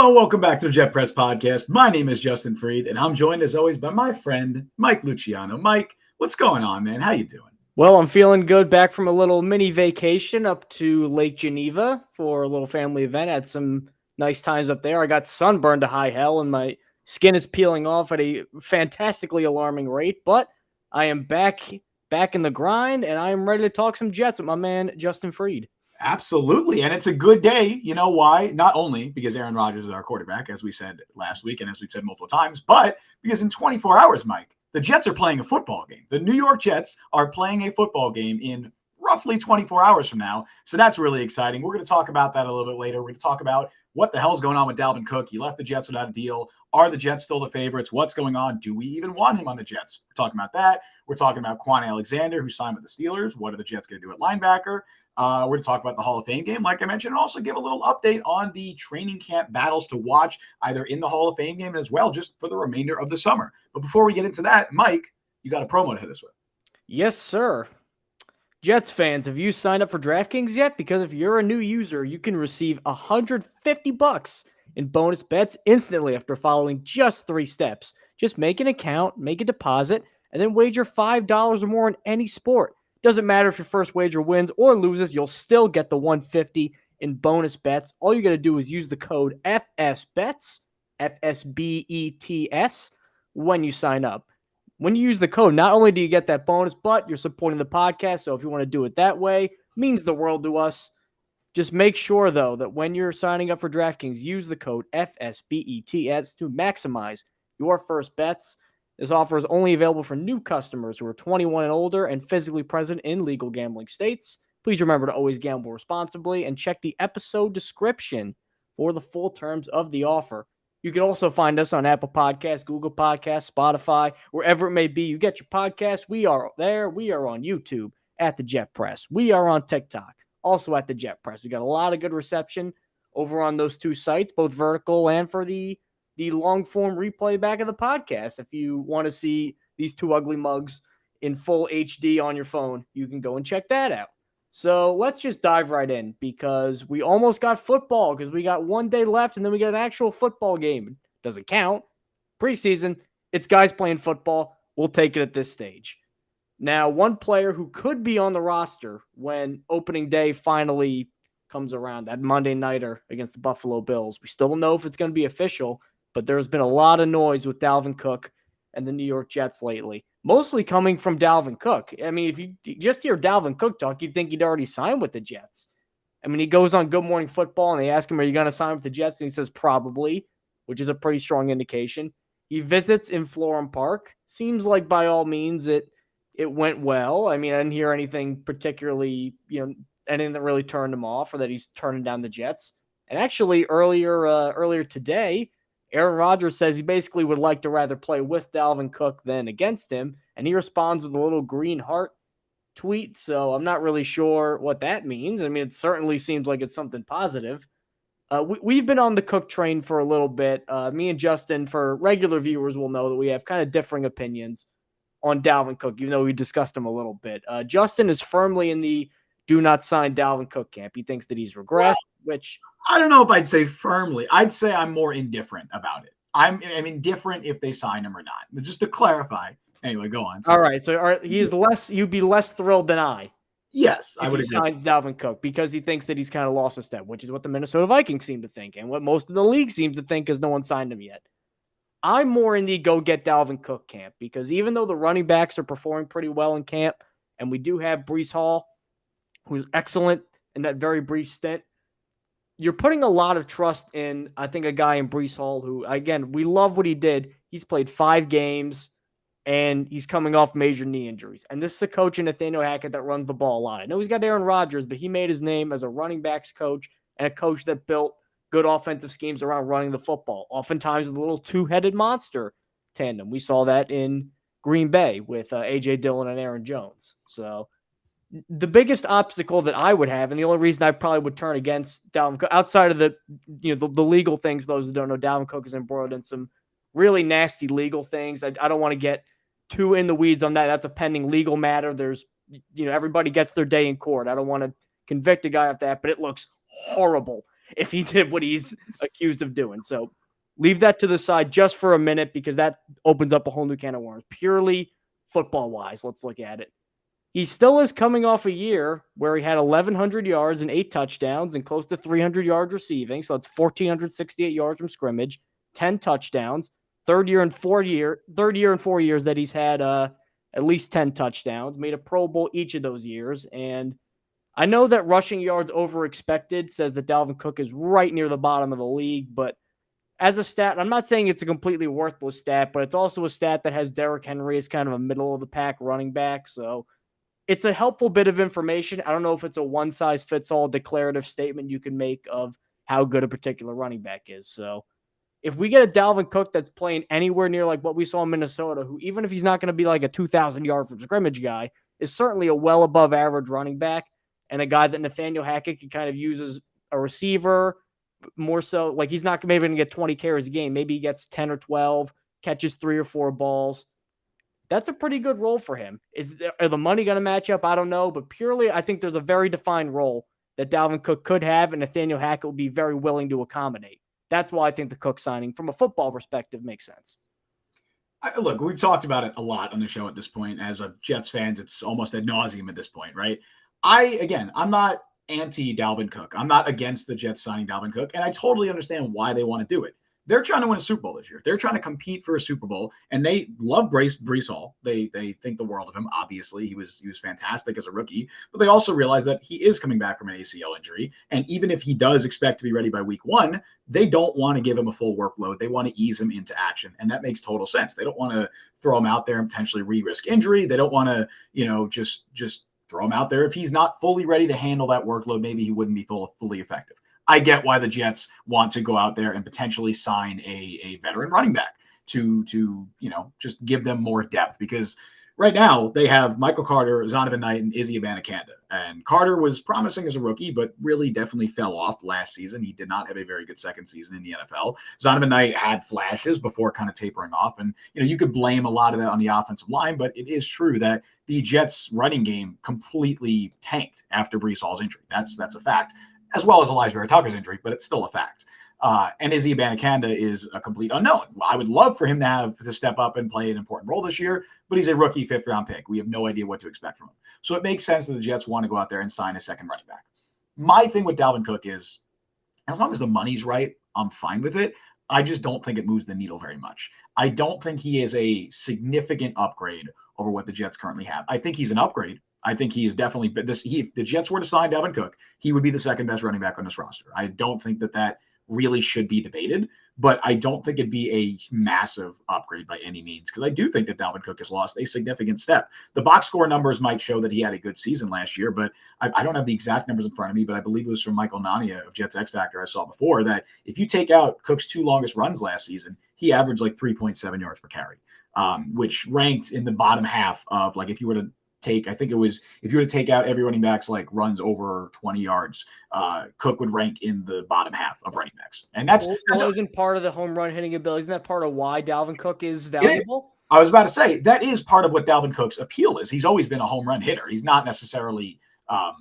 Hello, welcome back to the Jet Press Podcast. My name is Justin Freed, and I'm joined as always by my friend Mike Luciano. Mike, what's going on, man? How you doing? Well, I'm feeling good. Back from a little mini vacation up to Lake Geneva for a little family event. Had some nice times up there. I got sunburned to high hell, and my skin is peeling off at a fantastically alarming rate. But I am back in the grind, and I am ready to talk some Jets with my man Justin Freed. Absolutely. And it's a good day. You know why? Not only because Aaron Rodgers is our quarterback, as we said last week and as we've said multiple times, but because in 24 hours, Mike, the Jets are playing a football game. The New York Jets are playing a football game in roughly 24 hours from now. So that's really exciting. We're going to talk about that a little bit later. We're going to talk about what the hell's going on with Dalvin Cook. He left the Jets without a deal. Are the Jets still the favorites? What's going on? Do we even want him on the Jets? We're talking about that. We're talking about Kwon Alexander, who signed with the Steelers. What are the Jets going to do at linebacker? We're going to talk about the Hall of Fame game, like I mentioned, and also give a little update on the training camp battles to watch either in the Hall of Fame game as well, just for the remainder of the summer. But before we get into that, Mike, you got a promo to hit us with. Yes, sir. Jets fans, have you signed up for DraftKings yet? Because if you're a new user, you can receive $150 in bonus bets instantly after following just 3 steps. Just make an account, make a deposit, and then wager $5 or more in any sport. Doesn't matter if your first wager wins or loses, you'll still get the $150 in bonus bets. All you got to do is use the code FSBETS, FSBETS, when you sign up. When you use the code, not only do you get that bonus, but you're supporting the podcast. So if you want to do it that way, it means the world to us. Just make sure, though, that when you're signing up for DraftKings, use the code FSBETS to maximize your first bets. This offer is only available for new customers who are 21 and older and physically present in legal gambling states. Please remember to always gamble responsibly and check the episode description for the full terms of the offer. You can also find us on Apple Podcasts, Google Podcasts, Spotify, wherever it may be. You get your podcasts. We are there. We are on YouTube at the Jet Press. We are on TikTok, also at the Jet Press. We got a lot of good reception over on those 2 sites, both vertical and for the long-form replay back of the podcast. If you want to see these 2 ugly mugs in full HD on your phone, you can go and check that out. So let's just dive right in because we almost got football because we got 1 day left and then we got an actual football game. Doesn't count. Preseason, it's guys playing football. We'll take it at this stage. Now, one player who could be on the roster when opening day finally comes around, that Monday nighter against the Buffalo Bills. We still don't know if it's going to be official, but there's been a lot of noise with Dalvin Cook and the New York Jets lately, mostly coming from Dalvin Cook. I mean, if you just hear Dalvin Cook talk, you'd think he'd already signed with the Jets. I mean, he goes on Good Morning Football, and they ask him, are you going to sign with the Jets? And he says, probably, which is a pretty strong indication. He visits in Florham Park. Seems like, by all means, it went well. I mean, I didn't hear anything particularly, anything that really turned him off or that he's turning down the Jets. And actually, earlier today, Aaron Rodgers says he basically would like to rather play with Dalvin Cook than against him, and he responds with a little green heart tweet, so I'm not really sure what that means. I mean, it certainly seems like it's something positive. We've been on the Cook train for a little bit. Me and Justin, for regular viewers, will know that we have kind of differing opinions on Dalvin Cook, even though we discussed him a little bit. Justin is firmly in the do not sign Dalvin Cook camp. He thinks that he's regressed, which I don't know if I'd say firmly. I'd say I'm more indifferent about it. I'm indifferent if they sign him or not. But just to clarify. Anyway, go on. All right. So you'd be less thrilled than I. Yes, I would agree. Signs Dalvin Cook because he thinks that he's kind of lost a step, which is what the Minnesota Vikings seem to think and what most of the league seems to think because no one signed him yet. I'm more in the go get Dalvin Cook camp because even though the running backs are performing pretty well in camp, and we do have Breece Hall, who's excellent in that very brief stint, you're putting a lot of trust in, I think, a guy in Breece Hall who, again, we love what he did. He's played 5 games, and he's coming off major knee injuries. And this is a coach in Nathaniel Hackett that runs the ball a lot. I know he's got Aaron Rodgers, but he made his name as a running backs coach and a coach that built good offensive schemes around running the football, oftentimes with a little 2-headed monster tandem. We saw that in Green Bay with A.J. Dillon and Aaron Jones. So the biggest obstacle that I would have, and the only reason I probably would turn against Dalvin Cook, outside of the legal things, those who don't know, Dalvin Cook is embroiled in some really nasty legal things. I don't want to get too in the weeds on that. That's a pending legal matter. There's, everybody gets their day in court. I don't want to convict a guy of that, but it looks horrible if he did what he's accused of doing. So leave that to the side just for a minute because that opens up a whole new can of worms. Purely football-wise, let's look at it. He still is coming off a year where he had 1,100 yards and 8 touchdowns and close to 300 yards receiving. So that's 1,468 yards from scrimmage, 10 touchdowns. Third year in 4 years that he's had at least 10 touchdowns. Made a Pro Bowl each of those years. And I know that rushing yards over expected says that Dalvin Cook is right near the bottom of the league, but as a stat, I'm not saying it's a completely worthless stat, but it's also a stat that has Derrick Henry as kind of a middle of the pack running back. So it's a helpful bit of information. I don't know if it's a one-size-fits-all declarative statement you can make of how good a particular running back is. So if we get a Dalvin Cook that's playing anywhere near like what we saw in Minnesota, who even if he's not going to be like a 2,000-yard from scrimmage guy, is certainly a well above average running back and a guy that Nathaniel Hackett can kind of use as a receiver, more so like he's not maybe going to get 20 carries a game. Maybe he gets 10 or 12, catches 3 or 4 balls. That's a pretty good role for him. Are the money going to match up? I don't know, but purely I think there's a very defined role that Dalvin Cook could have and Nathaniel Hackett will be very willing to accommodate. That's why I think the Cook signing from a football perspective makes sense. Look, we've talked about it a lot on the show at this point. As a Jets fan, it's almost ad nauseum at this point, right? I'm not anti Dalvin Cook. I'm not against the Jets signing Dalvin Cook, and I totally understand why they want to do it. They're trying to win a Super Bowl this year. They're trying to compete for a Super Bowl, and they love Breece Hall. They think the world of him. Obviously, he was fantastic as a rookie, but they also realize that he is coming back from an ACL injury, and even if he does expect to be ready by week 1, they don't want to give him a full workload. They want to ease him into action, and that makes total sense. They don't want to throw him out there and potentially re-risk injury. They don't want to, just throw him out there if he's not fully ready to handle that workload. Maybe he wouldn't be fully effective. I get why the Jets want to go out there and potentially sign a veteran running back to just give them more depth, because right now they have Michael Carter, Zonovan Knight, and Izzy Abanikanda. And Carter was promising as a rookie, but really definitely fell off last season. He did not have a very good second season in the NFL. Zonovan Knight had flashes before kind of tapering off. And, you could blame a lot of that on the offensive line, but it is true that the Jets running game completely tanked after Breece Hall's injury. That's a fact, as well as Elijah Vera Tucker's injury, but it's still a fact. And Izzy Abanikanda is a complete unknown. I would love for him to step up and play an important role this year, but he's a rookie 5th-round pick. We have no idea what to expect from him. So it makes sense that the Jets want to go out there and sign a second running back. My thing with Dalvin Cook is, as long as the money's right, I'm fine with it. I just don't think it moves the needle very much. I don't think he is a significant upgrade over what the Jets currently have. I think he's an upgrade. I think he is definitely if the Jets were to sign Dalvin Cook, he would be the second best running back on this roster. I don't think that really should be debated, but I don't think it'd be a massive upgrade by any means, because I do think that Dalvin Cook has lost a significant step. The box score numbers might show that he had a good season last year, but I don't have the exact numbers in front of me, but I believe it was from Michael Nania of Jets X Factor I saw before, that if you take out Cook's 2 longest runs last season, he averaged like 3.7 yards per carry, which ranked in the bottom half of, like, if you were to take out every running back's like runs over 20 yards, Cook would rank in the bottom half of running backs. And that's isn't part of the home run hitting ability. Isn't that part of why Dalvin Cook is valuable? I was about to say that is part of what Dalvin Cook's appeal is. He's always been a home run hitter. He's not necessarily, a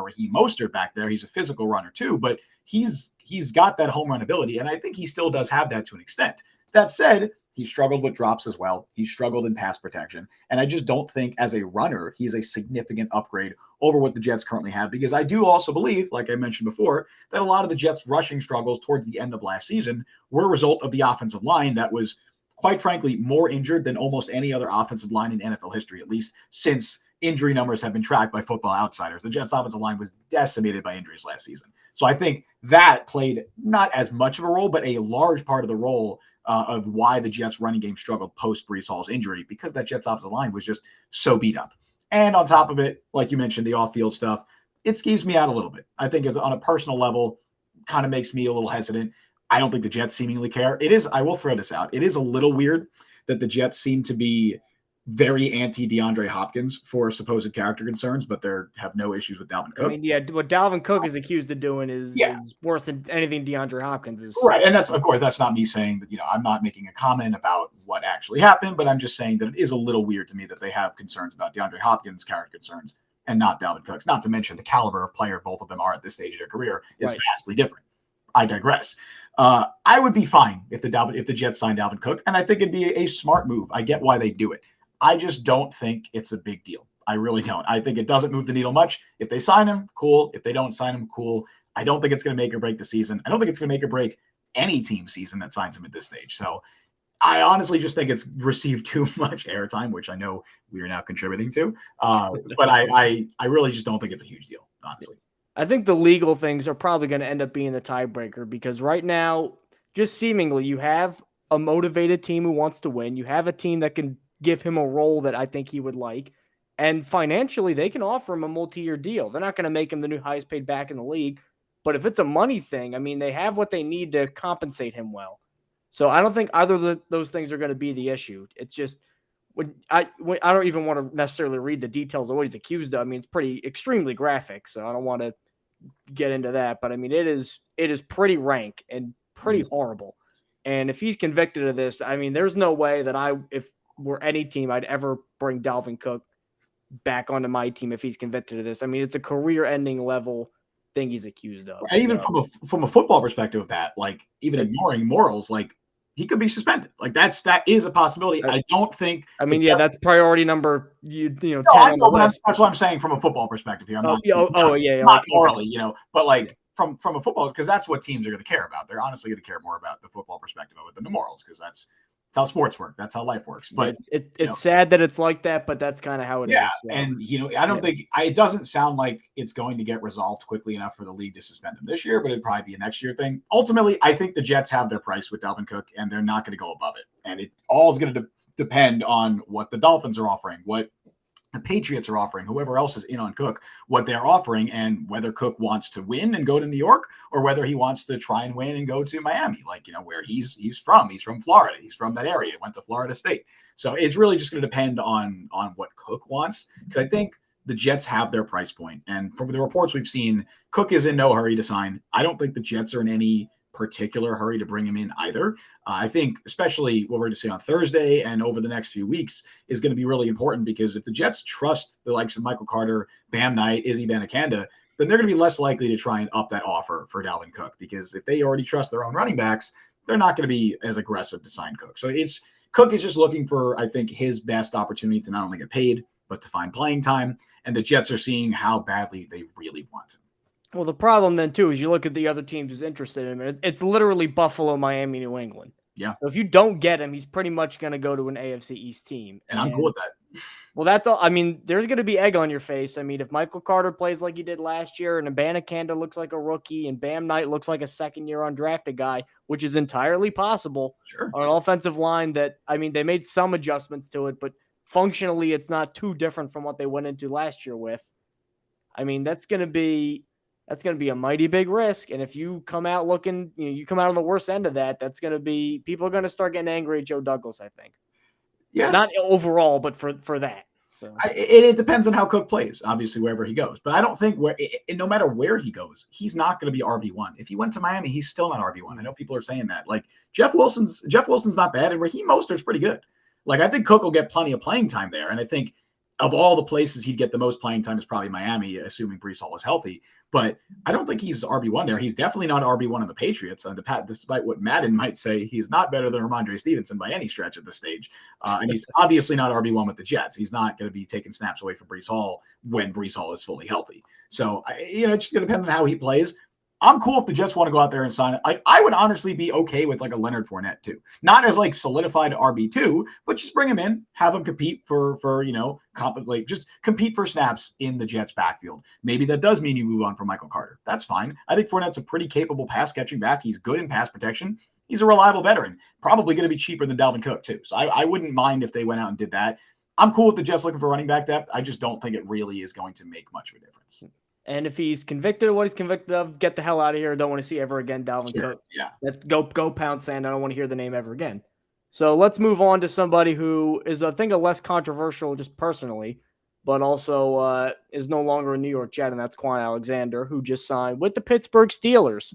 Raheem Mostert back there. He's a physical runner too, but he's got that home run ability. And I think he still does have that to an extent. That said, he struggled with drops as well. He struggled in pass protection. And I just don't think as a runner, he's a significant upgrade over what the Jets currently have, because I do also believe, like I mentioned before, that a lot of the Jets' rushing struggles towards the end of last season were a result of the offensive line that was, quite frankly, more injured than almost any other offensive line in NFL history, at least since injury numbers have been tracked by Football Outsiders. The Jets' offensive line was decimated by injuries last season. So I think that played not as much of a role, but a large part of the role of why the Jets running game struggled post Breece Hall's injury, because that Jets offensive line was just so beat up. And on top of it, like you mentioned, the off-field stuff, it skeeves me out a little bit. I think it's on a personal level, kind of makes me a little hesitant. I don't think the Jets seemingly care. I will throw this out. It is a little weird that the Jets seem to be very anti DeAndre Hopkins for supposed character concerns, but they have no issues with Dalvin Cook. I mean, yeah, what Dalvin Cook is accused of doing is worse than anything DeAndre Hopkins is. Right. And that's not me saying that, I'm not making a comment about what actually happened, but I'm just saying that it is a little weird to me that they have concerns about DeAndre Hopkins' character concerns and not Dalvin Cook's. Not to mention the caliber of player both of them are at this stage of their career is Right. vastly different. I digress. I would be fine if the Jets signed Dalvin Cook, and I think it'd be a smart move. I get why they do it. I just don't think it's a big deal. I really don't. I think it doesn't move the needle much. If they sign him, cool. If they don't sign him, cool. I don't think it's going to make or break the season. I don't think it's going to make or break any team season that signs him at this stage. So I honestly just think it's received too much airtime, which I know we are now contributing to. But I really just don't think it's a huge deal, honestly. I think the legal things are probably going to end up being the tiebreaker because right now, just seemingly, you have a motivated team who wants to win. You have a team that can give him a role that I think he would like. And financially, they can offer him a multi-year deal. They're not going to make him the new highest paid back in the league. But if it's a money thing, I mean, they have what they need to compensate him well. So I don't think either of those things are going to be the issue. It's just when I don't even want to necessarily read the details of what he's accused of. I mean, it's extremely graphic, so I don't want to get into that. But I mean, it is pretty rank and pretty horrible. And if he's convicted of this, I mean, there's no way that if we're any team, I'd ever bring Dalvin Cook back onto my team if he's convicted of this. I mean, it's a career-ending level thing he's accused of. And even from a football perspective of that, like even ignoring morals, like he could be suspended. Like that is a possibility. I don't think. I mean, yeah, that's priority number 10 no, on the list. That's what I'm saying from a football perspective here. I'm not morally, but like from a football, because that's what teams are going to care about. They're honestly going to care more about the football perspective of it than the morals, because that's how sports work. That's how life works. But it's sad that it's like that, but that's kind of how it is. Yeah, and I don't think it doesn't sound like it's going to get resolved quickly enough for the league to suspend him this year, but it'd probably be a next year thing. Ultimately, I think the Jets have their price with Dalvin Cook, and they're not going to go above it. And it all is going to depend on what the Dolphins are offering, what the Patriots are offering, whoever else is in on Cook, what they're offering, and whether Cook wants to win and go to New York or whether he wants to try and win and go to Miami, like, where he's from. He's from Florida. He's from that area. Went to Florida State. So it's really just going to depend on what Cook wants, because I think the Jets have their price point. And from the reports we've seen, Cook is in no hurry to sign. I don't think the Jets are in any particular hurry to bring him in either. I think especially what we're going to see on Thursday and over the next few weeks is going to be really important, because if the Jets trust the likes of Michael Carter, Bam Knight, Izzy Banakanda, then they're going to be less likely to try and up that offer for Dalvin Cook, because if they already trust their own running backs, they're not going to be as aggressive to sign Cook. So Cook is just looking for, I think, his best opportunity to not only get paid, but to find playing time. And the Jets are seeing how badly they really want him. Well, the problem then, too, is you look at the other teams who's interested in him. It's literally Buffalo, Miami, New England. Yeah. So if you don't get him, he's pretty much going to go to an AFC East team. And I'm cool with that. Well, that's all. I mean, there's going to be egg on your face. I mean, if Michael Carter plays like he did last year and Abanikanda looks like a rookie and Bam Knight looks like a second-year undrafted guy, which is entirely possible on an offensive line that, I mean, they made some adjustments to it, but functionally it's not too different from what they went into last year with. I mean, that's going to be a mighty big risk. And if you come out looking, you come out on the worst end of that, that's going to be, people are going to start getting angry at Joe Douglas, I think. Yeah. Not overall, but for that. So it depends on how Cook plays, obviously, wherever he goes. But I don't think no matter where he goes, he's not going to be RB1. If he went to Miami, he's still not RB1. I know people are saying that. Like Jeff Wilson's not bad, and Raheem Mostert's pretty good. Like I think Cook will get plenty of playing time there, and I think of all the places he'd get the most playing time is probably Miami, assuming Breece Hall is healthy. But I don't think he's RB1 there. He's definitely not RB1 on the Patriots. Despite what Madden might say, he's not better than Ramondre Stevenson by any stretch at this stage. And he's obviously not RB1 with the Jets. He's not going to be taking snaps away from Breece Hall when Breece Hall is fully healthy. So, it's just going to depend on how he plays. I'm cool if the Jets want to go out there and sign it. I would honestly be okay with like a Leonard Fournette too. Not as like solidified RB2, but just bring him in, have him compete for just compete for snaps in the Jets backfield. Maybe that does mean you move on from Michael Carter. That's fine. I think Fournette's a pretty capable pass catching back. He's good in pass protection. He's a reliable veteran. Probably going to be cheaper than Dalvin Cook too. So I wouldn't mind if they went out and did that. I'm cool with the Jets looking for running back depth. I just don't think it really is going to make much of a difference. And if he's convicted of what he's convicted of, get the hell out of here. Don't want to see ever again Dalvin Cook. Yeah. Let's go pound sand. I don't want to hear the name ever again. So let's move on to somebody who is, I think, a less controversial just personally, but also is no longer a New York Jet, and that's Kwon Alexander, who just signed with the Pittsburgh Steelers.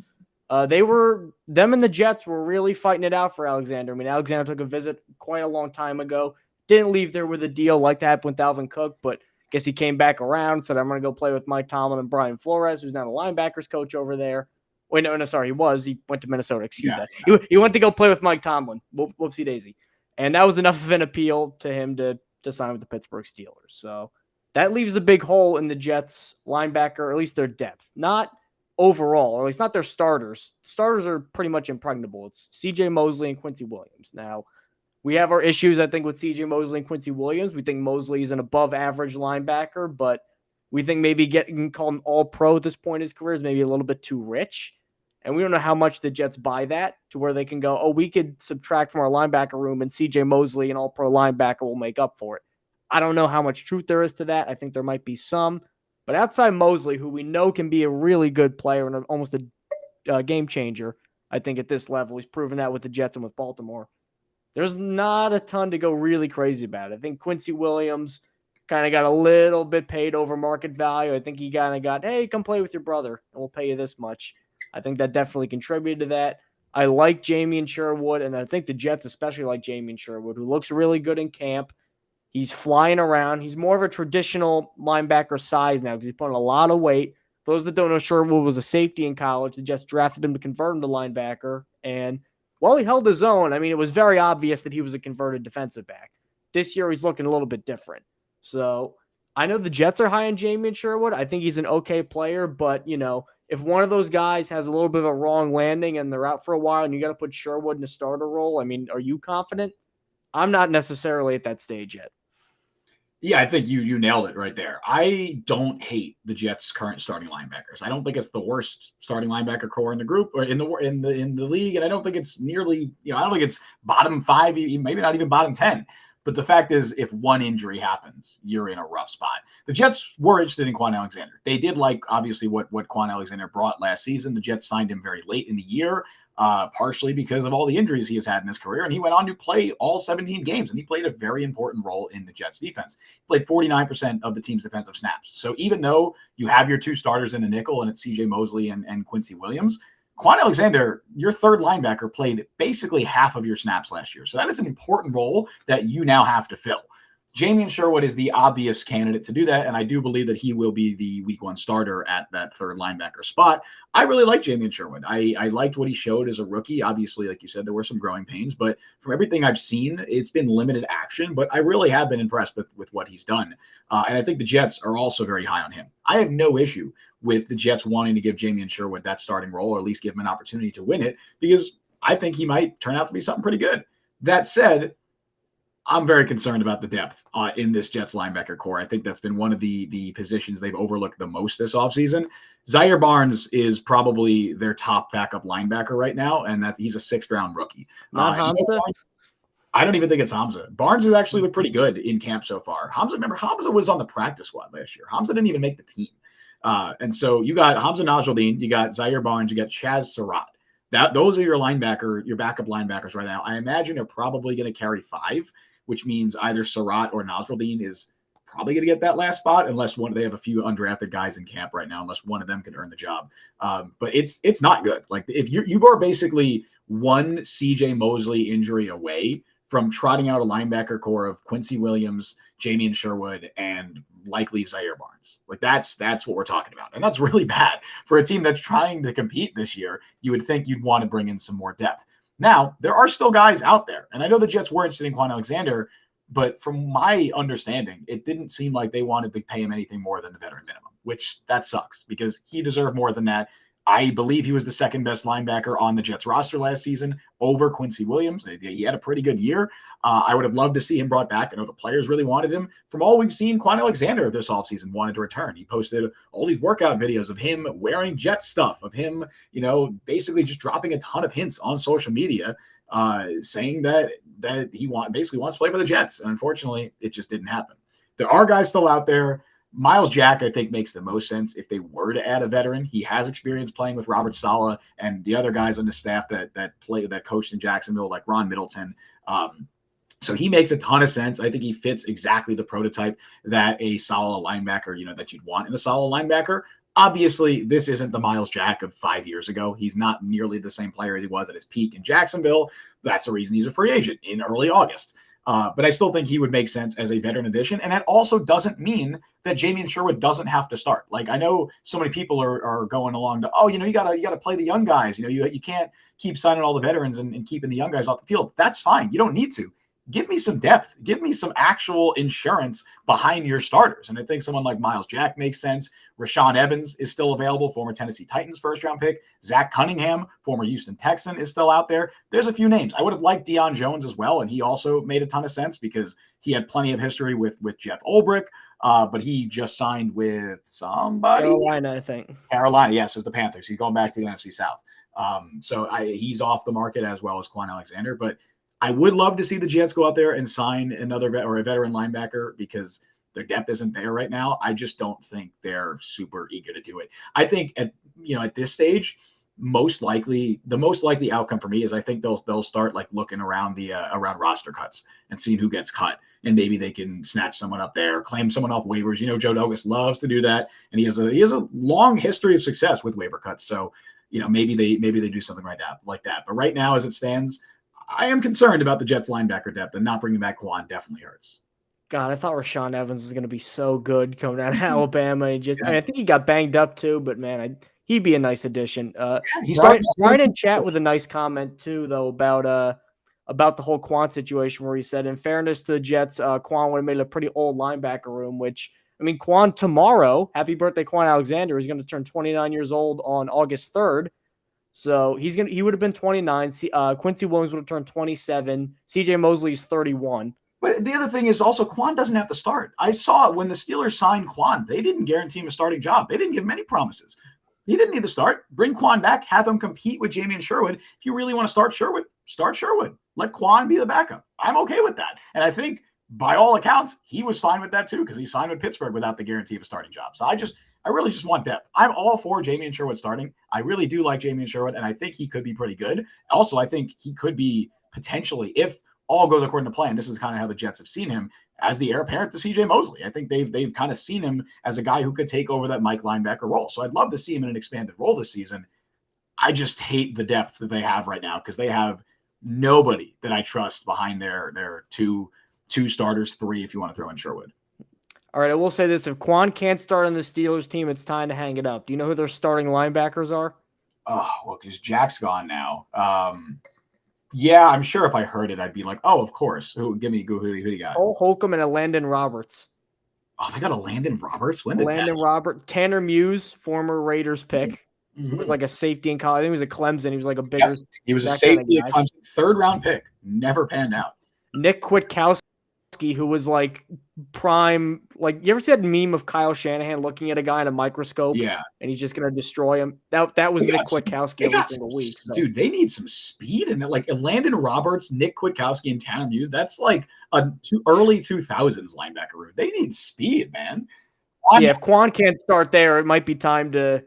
Them and the Jets were really fighting it out for Alexander. I mean, Alexander took a visit quite a long time ago. Didn't leave there with a deal like that with Dalvin Cook, but guess he came back around, said, I'm going to go play with Mike Tomlin and Brian Flores, who's now the linebackers coach over there. Wait, no, sorry, he was. He went to Minnesota. Excuse that. Yeah. He went to go play with Mike Tomlin. Whoopsie daisy. And that was enough of an appeal to him to sign with the Pittsburgh Steelers. So that leaves a big hole in the Jets linebacker, or at least their depth. Not overall, or at least not their starters. Starters are pretty much impregnable. It's C.J. Mosley and Quincy Williams. Now, we have our issues, I think, with C.J. Mosley and Quincy Williams. We think Mosley is an above-average linebacker, but we think maybe getting called an all-pro at this point in his career is maybe a little bit too rich. And we don't know how much the Jets buy that to where they can go, oh, we could subtract from our linebacker room and C.J. Mosley, an all-pro linebacker, will make up for it. I don't know how much truth there is to that. I think there might be some. But outside Mosley, who we know can be a really good player and almost a game changer, I think at this level, he's proven that with the Jets and with Baltimore. There's not a ton to go really crazy about. I think Quincy Williams kind of got a little bit paid over market value. I think he kind of got, hey, come play with your brother, and we'll pay you this much. I think that definitely contributed to that. I like Jamien Sherwood, and I think the Jets especially like Jamien Sherwood, who looks really good in camp. He's flying around. He's more of a traditional linebacker size now because he's putting a lot of weight. For those that don't know, Sherwood was a safety in college. The Jets drafted him to convert him to linebacker. And while he held his own, I mean, it was very obvious that he was a converted defensive back. This year, he's looking a little bit different. So I know the Jets are high on Jamien Sherwood. I think he's an okay player, but, you know, if one of those guys has a little bit of a wrong landing and they're out for a while and you got to put Sherwood in a starter role, I mean, are you confident? I'm not necessarily at that stage yet. Yeah, I think you nailed it right there. I don't hate the Jets' current starting linebackers. I don't think it's the worst starting linebacker core in the group or in the league, and I don't think it's nearly, I don't think it's bottom 5, maybe not even bottom 10. But the fact is, if one injury happens, you're in a rough spot. The Jets were interested in Kwon Alexander. They did like, obviously, what Kwon Alexander brought last season. The Jets signed him very late in the year, partially because of all the injuries he has had in his career. And he went on to play all 17 games, and he played a very important role in the Jets defense. He played 49% of the team's defensive snaps. So even though you have your two starters in the nickel, and it's C.J. Mosley and Quincy Williams, Kwon Alexander, your third linebacker, played basically half of your snaps last year. So that is an important role that you now have to fill. Jamien Sherwood is the obvious candidate to do that, and I do believe that he will be the week 1 starter at that third linebacker spot. I really like Jamien Sherwood. I liked what he showed as a rookie. Obviously, like you said, there were some growing pains, but from everything I've seen, it's been limited action, but I really have been impressed with what he's done. And I think the Jets are also very high on him. I have no issue with the Jets wanting to give Jamien Sherwood that starting role, or at least give him an opportunity to win it, because I think he might turn out to be something pretty good. That said, I'm very concerned about the depth in this Jets linebacker core. I think that's been one of the positions they've overlooked the most this offseason. Zaire Barnes is probably their top backup linebacker right now, and that he's a 6th-round rookie. I don't even think it's Hamza. Barnes has actually looked pretty good in camp so far. Hamza was on the practice squad last year. Hamza didn't even make the team. And so you got Hamza Najaldeen, you got Zaire Barnes, you got Chaz Surratt. Those are your backup linebackers right now. I imagine they're probably going to carry 5, which means either Surratt or Najaldeen is probably going to get that last spot, unless they have a few undrafted guys in camp right now, unless one of them can earn the job. But it's not good. Like, if you are basically one C.J. Mosley injury away from trotting out a linebacker core of Quincy Williams, Jamien Sherwood, and likely Zaire Barnes. Like, that's what we're talking about. And that's really bad for a team that's trying to compete this year. You would think you'd want to bring in some more depth. Now, there are still guys out there. And I know the Jets were interested in Kwon Alexander, but from my understanding, it didn't seem like they wanted to pay him anything more than the veteran minimum, which that sucks because he deserved more than that. I believe he was the second best linebacker on the Jets roster last season over Quincy Williams. He had a pretty good year. I would have loved to see him brought back. I know the players really wanted him. From all we've seen, Kwon Alexander this offseason wanted to return. He posted all these workout videos of him wearing Jet stuff, of him, basically just dropping a ton of hints on social media, saying that he basically wants to play for the Jets. And unfortunately, it just didn't happen. There are guys still out there. Miles Jack, I think, makes the most sense if they were to add a veteran. He has experience playing with Robert Saleh and the other guys on the staff that coached in Jacksonville, like Ron Middleton. So he makes a ton of sense. I think he fits exactly the prototype that a Saleh linebacker, that you'd want in a Saleh linebacker. Obviously, this isn't the Miles Jack of 5 years ago. He's not nearly the same player as he was at his peak in Jacksonville. That's the reason he's a free agent in early August. But I still think he would make sense as a veteran addition. And that also doesn't mean that Jamien Sherwood doesn't have to start. Like, I know so many people are going along to, you gotta play the young guys. You can't keep signing all the veterans and keeping the young guys off the field. That's fine. You don't need to. Give me some depth. Give me some actual insurance behind your starters. And I think someone like Miles Jack makes sense. Rashawn Evans is still available, former Tennessee Titans first-round pick. Zach Cunningham, former Houston Texan, is still out there. There's a few names. I would have liked Deion Jones as well, and he also made a ton of sense because he had plenty of history with Jeff Ulbrich, but he just signed with somebody. Carolina, I think. Carolina, yes, it's the Panthers. He's going back to the NFC South. He's off the market as well as Kwon Alexander, but I would love to see the Jets go out there and sign a veteran linebacker because their depth isn't there right now. I just don't think they're super eager to do it. I think at this stage, the most likely outcome for me is I think they'll start like looking around around roster cuts and seeing who gets cut, and maybe they can snatch someone up there, claim someone off waivers. Joe Douglas loves to do that, and he has a long history of success with waiver cuts. So maybe they do something like that. But right now, as it stands, I am concerned about the Jets linebacker depth, and not bringing back Kwon definitely hurts. God, I thought Rashawn Evans was going to be so good coming out of Alabama. I think he got banged up too, but man, he'd be a nice addition. Brian in chat with a nice comment too, though, about the whole Kwon situation, where he said, in fairness to the Jets, Kwon would have made a pretty old linebacker room, which, I mean, Kwon tomorrow, happy birthday, Kwon Alexander, is going to turn 29 years old on August 3rd. So he would have been 29. Quincy Williams would have turned 27. CJ Mosley is 31. But the other thing is also Kwon doesn't have to start. I saw when the Steelers signed Kwon, they didn't guarantee him a starting job. They didn't give him any promises. He didn't need to start. Bring Kwon back. Have him compete with Jamien Sherwood. If you really want to start Sherwood. Let Kwon be the backup. I'm okay with that. And I think by all accounts, he was fine with that too because he signed with Pittsburgh without the guarantee of a starting job. So I really just want depth. I'm all for Jamien Sherwood starting. I really do like Jamien Sherwood, and I think he could be pretty good. Also, I think he could be potentially, if all goes according to plan, this is kind of how the Jets have seen him, as the heir apparent to CJ Mosley. I think they've kind of seen him as a guy who could take over that Mike linebacker role. So I'd love to see him in an expanded role this season. I just hate the depth that they have right now because they have nobody that I trust behind their two starters, three if you want to throw in Sherwood. All right, I will say this. If Kwon can't start on the Steelers team, it's time to hang it up. Do you know who their starting linebackers are? Oh, well, because Jack's gone now. Yeah, I'm sure if I heard it, I'd be like, oh, of course. Who do you got? Cole Holcomb and a Landon Roberts. Oh, they got a Landon Roberts? When did Landon Roberts. Tanner Muse, former Raiders pick. Mm-hmm. He was like a safety in college. I think he was at Clemson. He was like a bigger. Yeah, he was a safety at Clemson. 3rd-round pick. Never panned out. Nick Kwiatkowski, who was like prime, like you ever see that meme of Kyle Shanahan looking at a guy in a microscope? Yeah. And he's just going to destroy him. That was Nick Kwiatkowski every single week. So. Dude, they need some speed. And like Landon Roberts, Nick Kwiatkowski, and Tanner Muse, that's like a early 2000s linebacker room. They need speed, man. If Kwon can't start there, it might be time to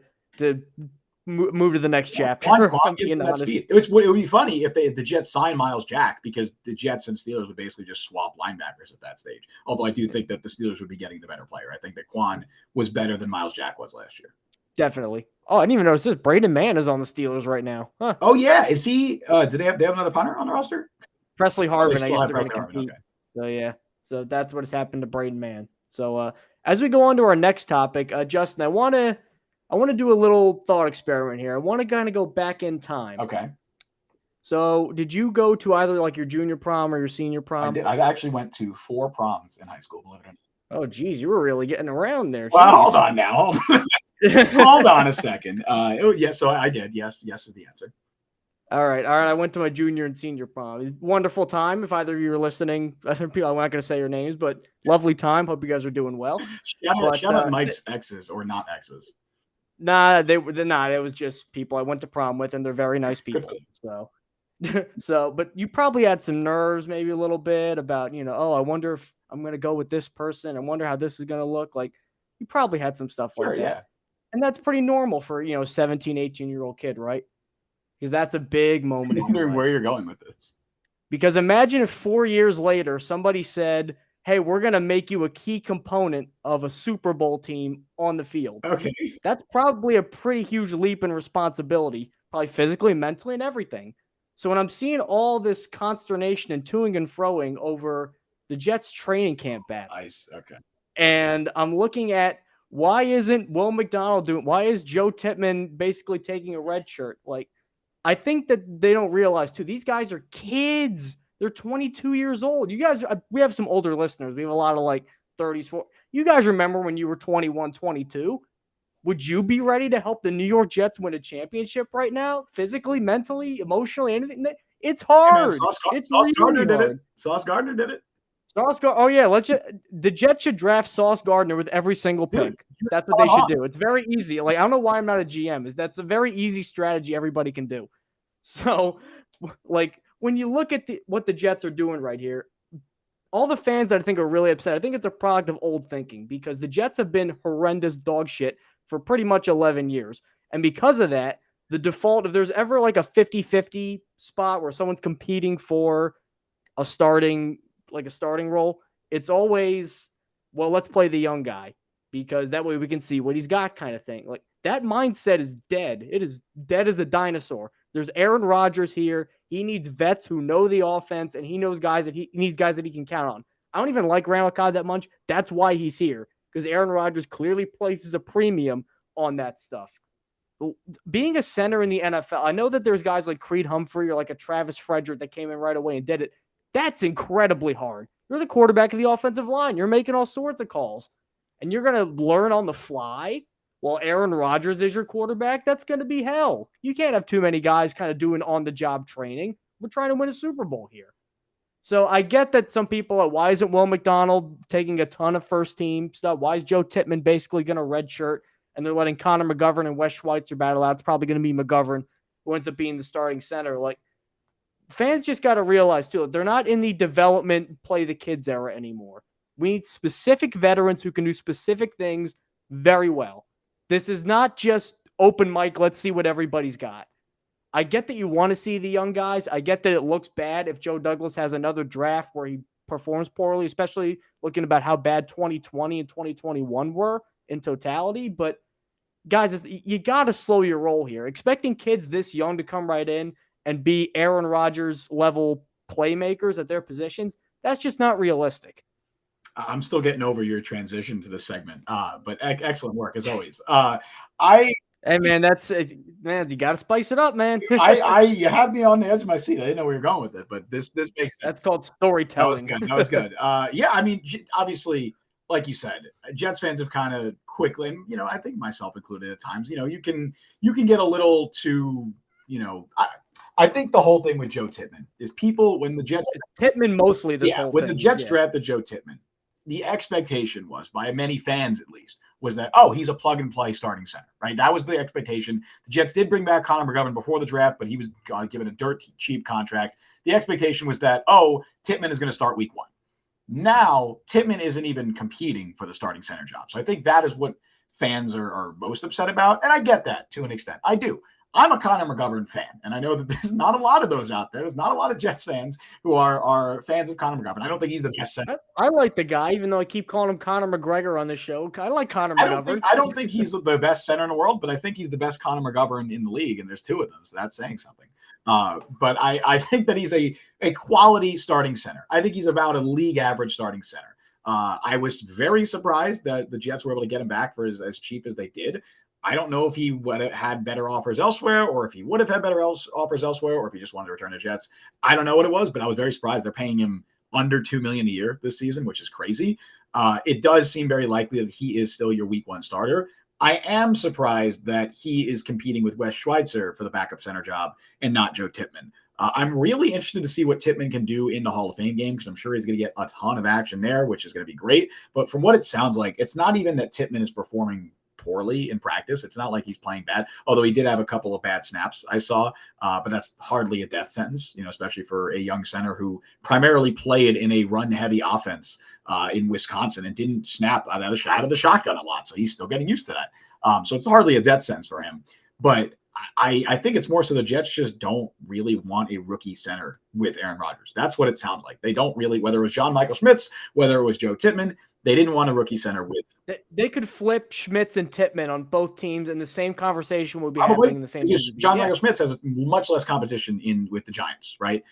move to the next chapter. It would be funny if the Jets sign Miles Jack, because the Jets and Steelers would basically just swap linebackers at that stage. Although I do think that the Steelers would be getting the better player. I think that Kwon was better than Miles Jack was last year. Definitely. Oh, I didn't even notice this. Braden Mann is on the Steelers right now. Huh. Oh yeah, is he? Do they have another punter on the roster? Presley Harvin. I guess they're going to compete. Okay. So yeah, so that's what has happened to Braden Mann. So as we go on to our next topic, Justin, I want to do a little thought experiment here. I want to kind of go back in time. Okay. So did you go to either like your junior prom or your senior prom? I did. I actually went to 4 proms in high school, believe it or not. Oh, geez, you were really getting around there. Well, hold on now. Hold on a second. Yes, so I did. Yes is the answer. All right. I went to my junior and senior prom. Wonderful time. If either of you are listening, other people, I'm not going to say your names, but lovely time. Hope you guys are doing well. Shout out Mike's exes or not exes. Nah, they're not. It was just people I went to prom with, and they're very nice people. So, but you probably had some nerves, maybe a little bit about, I wonder if I'm going to go with this person. I wonder how this is going to look. Like, you probably had some stuff like that. Yeah. And that's pretty normal for, 17, 18-year-old kid, right? Because that's a big moment. I'm wondering where you're going with this. Because imagine if 4 years later, somebody said, hey, we're going to make you a key component of a Super Bowl team on the field. Okay. That's probably a pretty huge leap in responsibility, probably physically, mentally, and everything. So when I'm seeing all this consternation and toing and froing over the Jets training camp battle, Nice. Okay. and I'm looking at why isn't Will McDonald why is Joe Tippmann basically taking a red shirt? Like, I think that they don't realize too, these guys are kids. They're 22 years old. You guys, we have some older listeners. We have a lot of like 30s, 40s. You guys remember when you were 21, 22? Would you be ready to help the New York Jets win a championship right now? Physically, mentally, emotionally, anything? It's Hey man, hard. It's Sauce Gardner really did it. hard. Sauce Gardner did it. Oh yeah, the Jets should draft Sauce Gardner with every single pick. Dude, That's what they should do. It's very easy. Like, I don't know why I'm not a GM. That's a very easy strategy everybody can do. So, like, when you look at what the Jets are doing right here, all the fans that I think are really upset, I think it's a product of old thinking, because the Jets have been horrendous dog shit for pretty much 11 years. And because of that, the default, if there's ever like a 50-50 spot where someone's competing for a starting role, it's always, well, let's play the young guy because that way we can see what he's got, kind of thing. Like, that mindset is dead. It is dead as a dinosaur. There's Aaron Rodgers here. He needs vets who know the offense, and he knows guys that he needs guys that he can count on. I don't even like Randall Cobb that much. That's why he's here, because Aaron Rodgers clearly places a premium on that stuff. Being a center in the NFL, I know that there's guys like Creed Humphrey or like a Travis Frederick that came in right away and did it. That's incredibly hard. You're the quarterback of the offensive line. You're making all sorts of calls, and you're going to learn on the fly while Aaron Rodgers is your quarterback. That's going to be hell. You can't have too many guys kind of doing on-the-job training. We're trying to win a Super Bowl here. So I get that some people are, why isn't Will McDonald taking a ton of first-team stuff? Why is Joe Tippmann basically going to redshirt, and they're letting Connor McGovern and Wes Schweitzer battle out? It's probably going to be McGovern who ends up being the starting center. Like, fans just got to realize, too, they're not in the development play the kids era anymore. We need specific veterans who can do specific things very well. This is not just open mic, let's see what everybody's got. I get that you want to see the young guys. I get that it looks bad if Joe Douglas has another draft where he performs poorly, especially looking about how bad 2020 and 2021 were in totality. But, guys, you got to slow your roll here. Expecting kids this young to come right in and be Aaron Rodgers level playmakers at their positions, that's just not realistic. I'm still getting over your transition to the segment, but excellent work as always. Hey man, you got to spice it up, man. You had me on the edge of my seat. I didn't know where you're going with it, but this makes sense. That's called storytelling. That was good. Yeah, I mean, obviously, like you said, Jets fans have kind of quickly, and I think myself included at times, you can get a little too, I think the whole thing with Joe Tippmann is people, when the Jets Tippmann mostly when the Jets drafted Joe Tippmann, the expectation was, by many fans at least, was that, he's a plug-and-play starting center, right? That was the expectation. The Jets did bring back Connor McGovern before the draft, but he was given a dirt cheap contract. The expectation was that, Tippmann is going to start week 1. Now, Tippmann isn't even competing for the starting center job. So I think that is what fans are most upset about, and I get that to an extent. I do. I'm a Connor McGovern fan, and I know that there's not a lot of those out there. There's not a lot of Jets fans who are fans of Connor McGovern. I don't think he's the best center. I like the guy, even though I keep calling him Conor McGregor on the show. I like Connor McGovern. I don't think he's the best center in the world, but I think he's the best Connor McGovern in the league, and there's 2 of them, so that's saying something. But I think that he's a quality starting center. I think he's about a league average starting center. I was very surprised that the Jets were able to get him back for as cheap as they did. I don't know if he would have had better offers elsewhere, or if he would have had better offers elsewhere, or if he just wanted to return to Jets. I don't know what it was, but I was very surprised. They're paying him under $2 million a year this season, which is crazy. It does seem very likely that he is still your week 1 starter. I am surprised that he is competing with Wes Schweitzer for the backup center job and not Joe Tippmann. I'm really interested to see what Tippmann can do in the Hall of Fame game, because I'm sure he's going to get a ton of action there, which is going to be great. But from what it sounds like, it's not even that Tippmann is performing poorly in practice. It's not like he's playing bad, although he did have a couple of bad snaps I saw, but that's hardly a death sentence, especially for a young center who primarily played in a run-heavy offense in Wisconsin and didn't snap out of the shotgun a lot, so he's still getting used to that. So it's hardly a death sentence for him. But I think it's more so the Jets just don't really want a rookie center with Aaron Rodgers. That's what it sounds like. They don't really, whether it was John Michael Schmitz, whether it was Joe Tippmann, They didn't want a rookie center with. They could flip Schmitz and Tippmann on both teams, and the same conversation would be Probably, happening in the same because team. John Michael Schmitz has much less competition with the Giants, right?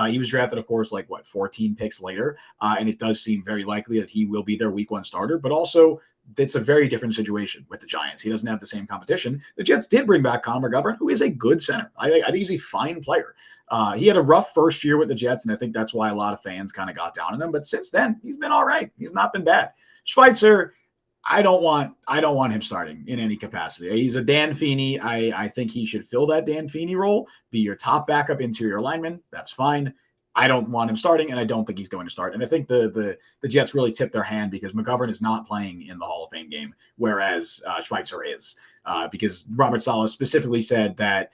He was drafted, of course, 14 picks later, and it does seem very likely that he will be their week 1 starter. But also, it's a very different situation with the Giants. He doesn't have the same competition. The Jets did bring back Connor McGovern, who is a good center. I think he's a fine player. He had a rough first year with the Jets, and I think that's why a lot of fans kind of got down on him. But since then, he's been all right. He's not been bad. Schweitzer, I don't want him starting in any capacity. He's a Dan Feeney. I think he should fill that Dan Feeney role, be your top backup interior lineman. That's fine. I don't want him starting, and I don't think he's going to start. And I think the Jets really tipped their hand because McGovern is not playing in the Hall of Fame game, whereas Schweitzer is, because Robert Saleh specifically said that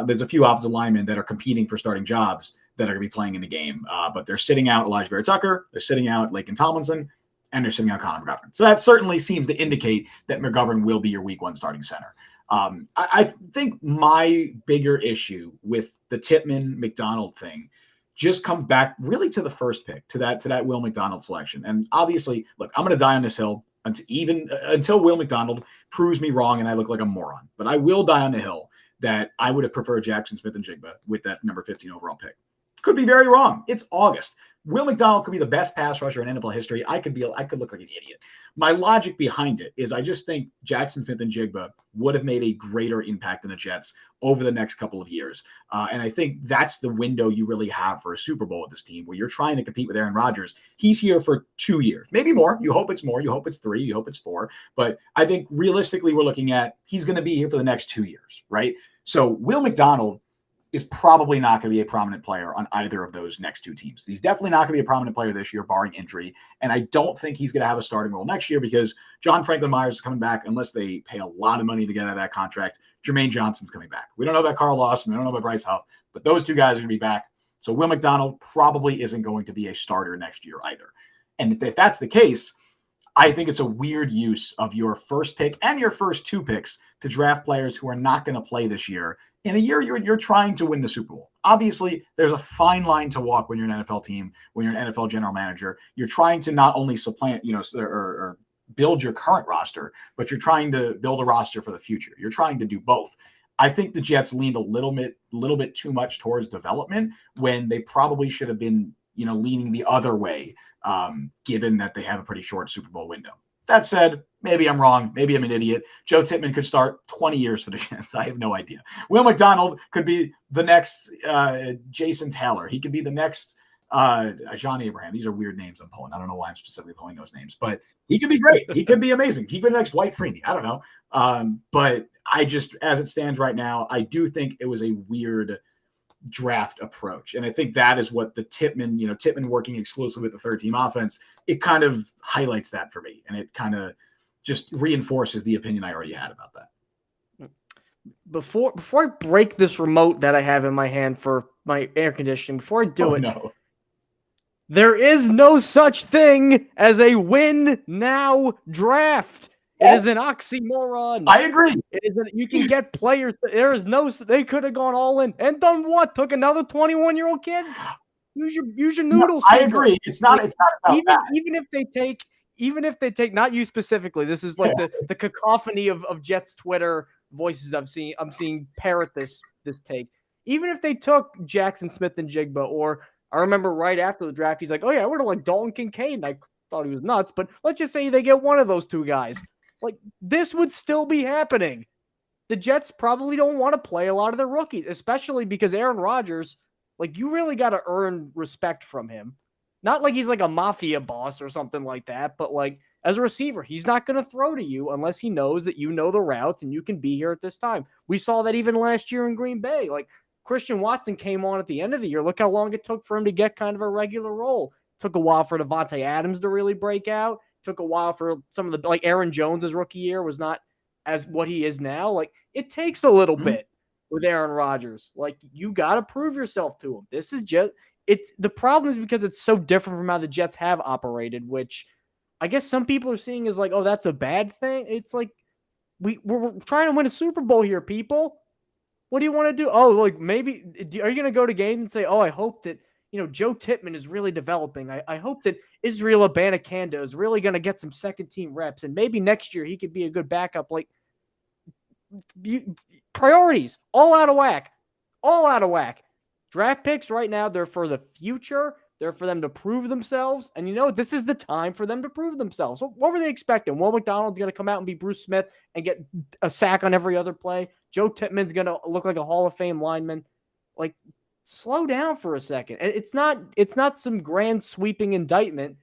there's a few offensive linemen that are competing for starting jobs that are going to be playing in the game, but they're sitting out Elijah Vera Tucker, they're sitting out Laken Tomlinson, and they're sitting out Connor McGovern. So that certainly seems to indicate that McGovern will be your week 1 starting center. I think my bigger issue with the Tippmann McDonald thing just comes back really to the first pick, to that Will McDonald selection. And obviously, look, I'm going to die on this hill until Will McDonald proves me wrong and I look like a moron. But I will die on the hill that I would have preferred Jackson Smith-Njigba with that number 15 overall pick. Could be very wrong. It's August. Will McDonald could be the best pass rusher in NFL history. I could look like an idiot. My logic behind it is I just think Jackson Smith-Njigba would have made a greater impact in the Jets over the next couple of years. And I think that's the window you really have for a Super Bowl with this team, where you're trying to compete with Aaron Rodgers. He's here for 2 years, maybe more. You hope it's more. You hope it's 3. You hope it's 4. But I think realistically, we're looking at he's going to be here for the next 2 years, right? So Will McDonald is probably not going to be a prominent player on either of those next 2 teams. He's definitely not going to be a prominent player this year, barring injury. And I don't think he's going to have a starting role next year because John Franklin Myers is coming back unless they pay a lot of money to get out of that contract. Jermaine Johnson's coming back. We don't know about Carl Lawson. We don't know about Bryce Huff, but those 2 guys are going to be back. So Will McDonald probably isn't going to be a starter next year either. And if that's the case, I think it's a weird use of your first pick and your first 2 picks to draft players who are not going to play this year in a year you're trying to win the Super Bowl. Obviously, there's a fine line to walk when you're an NFL team, when you're an NFL general manager. You're trying to not only supplant, or build your current roster, but you're trying to build a roster for the future. You're trying to do both. I think the Jets leaned a little bit too much towards development when they probably should have been, leaning the other way, given that they have a pretty short Super Bowl window. That said, maybe I'm wrong. Maybe I'm an idiot. Joe Tippmann could start 20 years for the Jets. I have no idea. Will McDonald could be the next Jason Taylor. He could be the next John Abraham. These are weird names I'm pulling. I don't know why I'm specifically pulling those names, but he could be great. He could be amazing. He could be the next Dwight Freeney. I don't know. But I just, as it stands right now, I do think it was a weird draft approach. And I think that is what the Tippmann working exclusively with the 3rd-team offense, it kind of highlights that for me. And it kind of just reinforces the opinion I already had about that. Before I break this remote that I have in my hand for my air conditioning, before I do No. There is no such thing as a win now draft. It is an oxymoron. I agree. You can get players. They could have gone all in and done what? Took another 21-year-old kid? Use your noodles. No, I agree. It's not about that. Even if they take, not you specifically, this is like the cacophony of Jets Twitter voices I'm seeing parrot this take. Even if they took Jackson Smith-Njigba, or I remember right after the draft, he's like, oh yeah, I would have liked Dalton Kincaid, and I thought he was nuts, but let's just say they get one of those 2 guys. Like, this would still be happening. The Jets probably don't want to play a lot of their rookies, especially because Aaron Rodgers, you really got to earn respect from him. Not like he's like a mafia boss or something like that, but as a receiver, he's not going to throw to you unless he knows that you know the routes and you can be here at this time. We saw that even last year in Green Bay. Christian Watson came on at the end of the year. Look how long it took for him to get kind of a regular role. It took a while for Devontae Adams to really break out. Took a while for some of the, Aaron Jones' rookie year was not as what he is now. It takes a little bit with Aaron Rodgers. You got to prove yourself to him. This is just, the problem is because it's so different from how the Jets have operated, which I guess some people are seeing as oh, that's a bad thing. It's we're trying to win a Super Bowl here, people. What do you want to do? Oh, maybe, are you going to go to games and say, oh, I hope that, Joe Tippmann is really developing. I hope that Israel Abanikanda is really going to get some second-team reps, and maybe next year he could be a good backup. Like, priorities, all out of whack. All out of whack. Draft picks right now, they're for the future. They're for them to prove themselves. And this is the time for them to prove themselves. What were they expecting? Will McDonald's going to come out and be Bruce Smith and get a sack on every other play? Joe Tippmann's going to look like a Hall of Fame lineman. Like, slow down for a second. And it's not some grand sweeping indictment.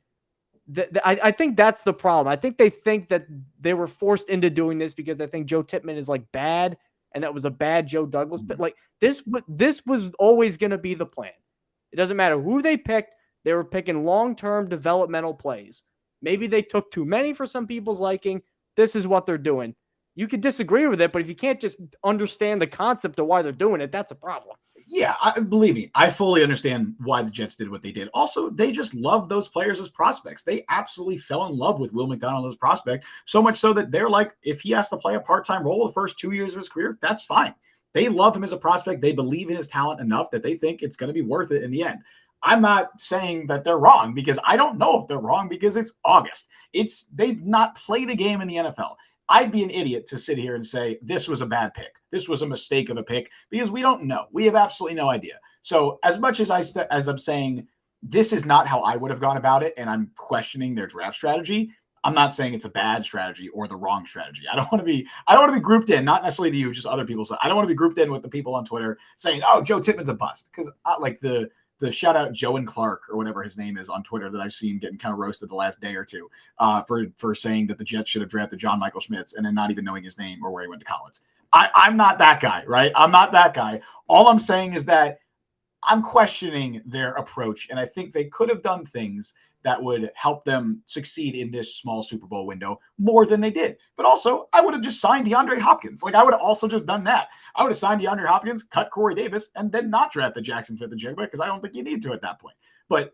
I think that's the problem. I think they think that they were forced into doing this because they think Joe Tippmann is like bad and that was a bad Joe Douglas. But like this was always going to be the plan. It doesn't matter who they picked. They were picking long-term developmental plays. Maybe they took too many for some people's liking. This is what they're doing. You could disagree with it, but if you can't just understand the concept of why they're doing it, that's a problem. Yeah, believe me, I fully understand why the Jets did what they did. Also, they just love those players as prospects. They absolutely fell in love with Will McDonald as a prospect, so much so that they're like, if he has to play a part-time role the first 2 years of his career, that's fine. They love him as a prospect. They believe in his talent enough that they think it's going to be worth it in the end. I'm not saying that they're wrong because I don't know if they're wrong because it's August. They've not played a game in the NFL. I'd be an idiot to sit here and say this was a bad pick. This was a mistake of a pick because we don't know. We have absolutely no idea. So as much as I'm saying this is not how I would have gone about it, and I'm questioning their draft strategy, I'm not saying it's a bad strategy or the wrong strategy. I don't want to be grouped in, not necessarily to you, just other people. So I don't want to be grouped in with the people on Twitter saying, "Oh, Joe Tippmann's a bust," because like the shout out Joe and Clark or whatever his name is on Twitter that I've seen getting kind of roasted the last day or two for saying that the Jets should have drafted John Michael Schmitz and then not even knowing his name or where he went to college. I'm not that guy, right? I'm not that guy. All I'm saying is that I'm questioning their approach, and I think they could have done things that would help them succeed in this small Super Bowl window more than they did. But also, I would have just signed DeAndre Hopkins. Like, I would have also just done that. I would have signed DeAndre Hopkins, cut Corey Davis, and then not draft the Jackson Smith-Njigba because I don't think you need to at that point. But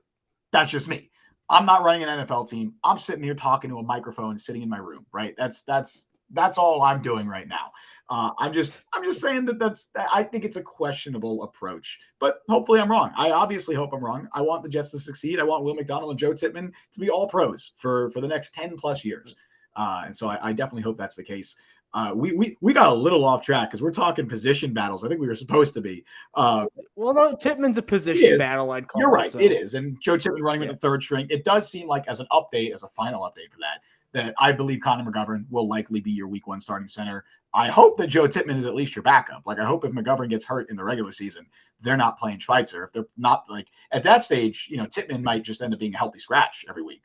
that's just me. I'm not running an NFL team. I'm sitting here talking to a microphone sitting in my room, right? That's all I'm doing right now. I'm just saying that I think it's a questionable approach, but hopefully I'm wrong. I obviously hope I'm wrong. I want the Jets to succeed. I want Will McDonald and Joe Tippmann to be all pros for the next 10 plus years. And so I definitely hope that's the case. We got a little off track because we're talking position battles. I think we were supposed to be. Well, no, Tippmann's a position battle, I'd call it. You're right. So. It is. And Joe Tippmann running with the third string. It does seem like as a final update for that I believe Connor McGovern will likely be your week one starting center. I hope that Joe Tippmann is at least your backup. Like, I hope if McGovern gets hurt in the regular season, they're not playing Schweitzer. If they're not, like, at that stage, Tippmann might just end up being a healthy scratch every week.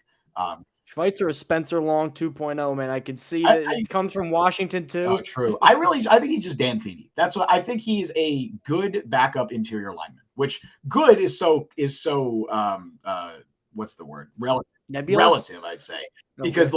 Schweitzer is Spencer Long 2.0, man. I can see that it comes from Washington too. Oh, true. I think he's just Dan Feeney. That's what I think. He's a good backup interior lineman, which good is so what's the word? Relative, I'd say. Because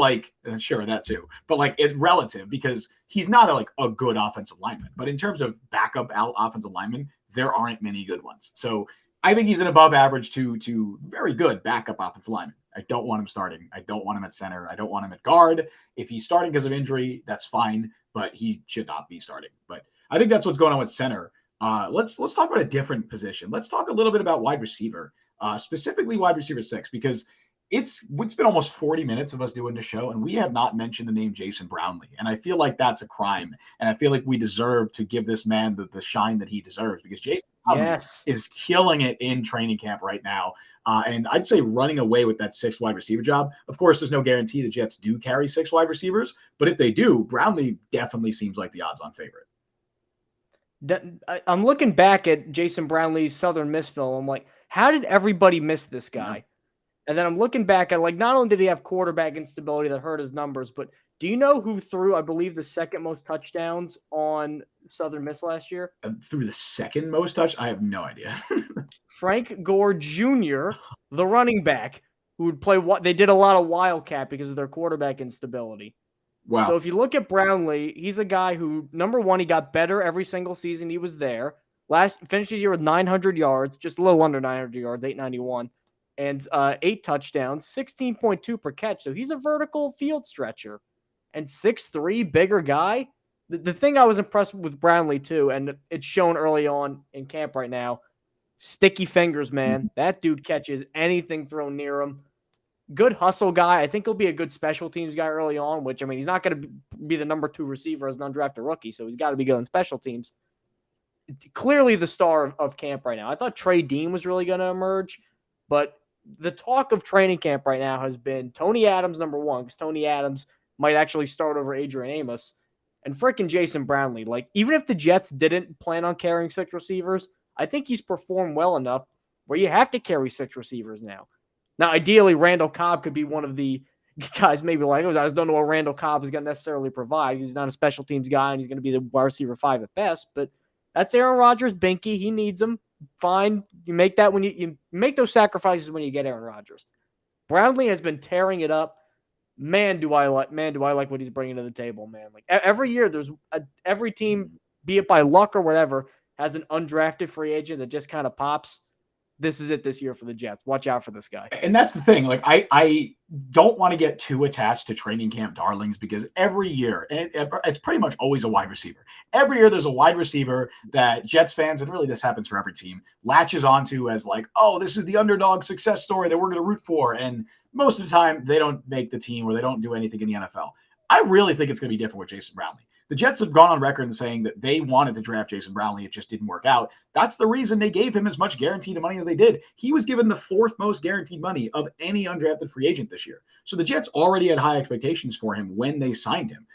sure, that too. But like, it's relative because he's not a good offensive lineman. But in terms of backup offensive lineman, there aren't many good ones. So I think he's an above average to very good backup offensive lineman. I don't want him starting. I don't want him at center. I don't want him at guard. If he's starting because of injury, that's fine, but he should not be starting. But I think that's what's going on with center. Let's talk about a different position. Let's talk a little bit about wide receiver, specifically wide receiver 6, because it's been almost 40 minutes of us doing the show, and we have not mentioned the name Jason Brownlee. And I feel like that's a crime. And I feel like we deserve to give this man the shine that he deserves, because Jason Brownlee is killing it in training camp right now. And I'd say running away with that 6th wide receiver job. Of course, there's no guarantee the Jets do carry 6 wide receivers, but if they do, Brownlee definitely seems like the odds-on favorite. I'm looking back at Jason Brownlee's Southern Miss film. I'm like, how did everybody miss this guy? Yeah. And then I'm looking back at, like, not only did he have quarterback instability that hurt his numbers, but do you know who threw, I believe, the second most touchdowns on Southern Miss last year? Threw the second most touch? I have no idea. Frank Gore Jr., the running back, who would play what they did a lot of wildcat because of their quarterback instability. Wow. So if you look at Brownlee, he's a guy who, number one, he got better every single season he was there. Finished the year with 900 yards, just a little under 900 yards, 891. And 8 touchdowns, 16.2 per catch. So he's a vertical field stretcher. And 6'3", bigger guy. The thing I was impressed with Brownlee, too, and it's shown early on in camp right now, sticky fingers, man. That dude catches anything thrown near him. good hustle guy. I think he'll be a good special teams guy early on, which, I mean, he's not going to be the number 2 receiver as an undrafted rookie, so he's got to be good on special teams. Clearly the star of camp right now. I thought Trey Dean was really going to emerge, but the talk of training camp right now has been Tony Adams, number 1, because Tony Adams might actually start over Adrian Amos, and frickin' Jason Brownlee. Like, even if the Jets didn't plan on carrying 6 receivers, I think he's performed well enough where you have to carry 6 receivers now. Now, ideally, Randall Cobb could be one of the guys maybe like, I just don't know what Randall Cobb is going to necessarily provide. He's not a special teams guy, and he's going to be the wide receiver 5 at best, but that's Aaron Rodgers' binky. He needs him. Fine. You make that when you make those sacrifices when you get Aaron Rodgers. Brownlee has been tearing it up. Man, do I like what he's bringing to the table, man. Like every year, every team, be it by luck or whatever, has an undrafted free agent that just kind of pops. This is it this year for the Jets. Watch out for this guy. And that's the thing. Like, I don't want to get too attached to training camp darlings because every year, it's pretty much always a wide receiver. Every year there's a wide receiver that Jets fans, and really this happens for every team, latches onto as like, oh, this is the underdog success story that we're going to root for. And most of the time they don't make the team or they don't do anything in the NFL. I really think it's going to be different with Jason Brownlee. The Jets have gone on record in saying that they wanted to draft Jason Brownlee. It just didn't work out. That's the reason they gave him as much guaranteed money as they did. He was given the 4th most guaranteed money of any undrafted free agent this year. So the Jets already had high expectations for him when they signed him.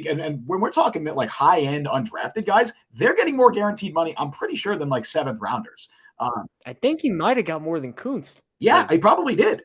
And when we're talking that like high-end undrafted guys, they're getting more guaranteed money, I'm pretty sure, than like 7th rounders. I think he might have got more than Kuntz. Yeah, he probably did.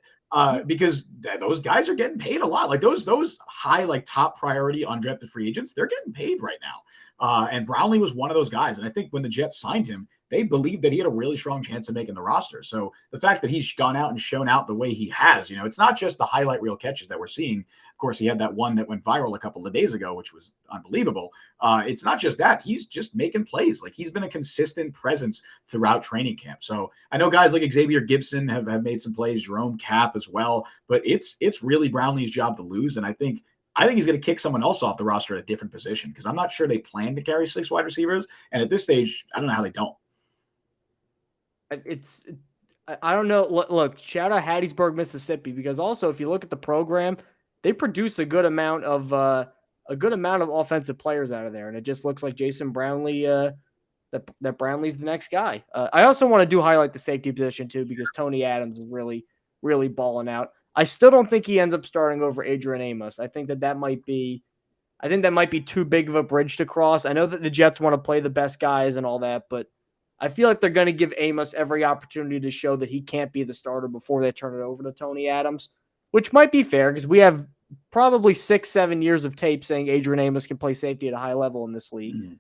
Because those guys are getting paid a lot. Like those high, like top priority undrafted free agents, they're getting paid right now. And Brownlee was one of those guys. And I think when the Jets signed him, they believed that he had a really strong chance of making the roster. So the fact that he's gone out and shown out the way he has, it's not just the highlight reel catches that we're seeing. Of course, he had that one that went viral a couple of days ago, which was unbelievable. It's not just that. He's just making plays. Like he's been a consistent presence throughout training camp. So I know guys like Xavier Gibson have made some plays, Jerome Cap as well, but it's really Brownlee's job to lose. And I think he's going to kick someone else off the roster at a different position because I'm not sure they plan to carry 6 wide receivers. And at this stage, I don't know how they don't. I don't know. Look, shout out Hattiesburg, Mississippi, because also if you look at the program, they produce a good amount of offensive players out of there, and it just looks like Jason Brownlee. That Brownlee's the next guy. I also want to highlight the safety position too, because Tony Adams is really, really balling out. I still don't think he ends up starting over Adrian Amos. I think that might be too big of a bridge to cross. I know that the Jets want to play the best guys and all that, but I feel like they're going to give Amos every opportunity to show that he can't be the starter before they turn it over to Tony Adams, which might be fair because we have probably 6-7 years of tape saying Adrian Amos can play safety at a high level in this league. Mm-hmm.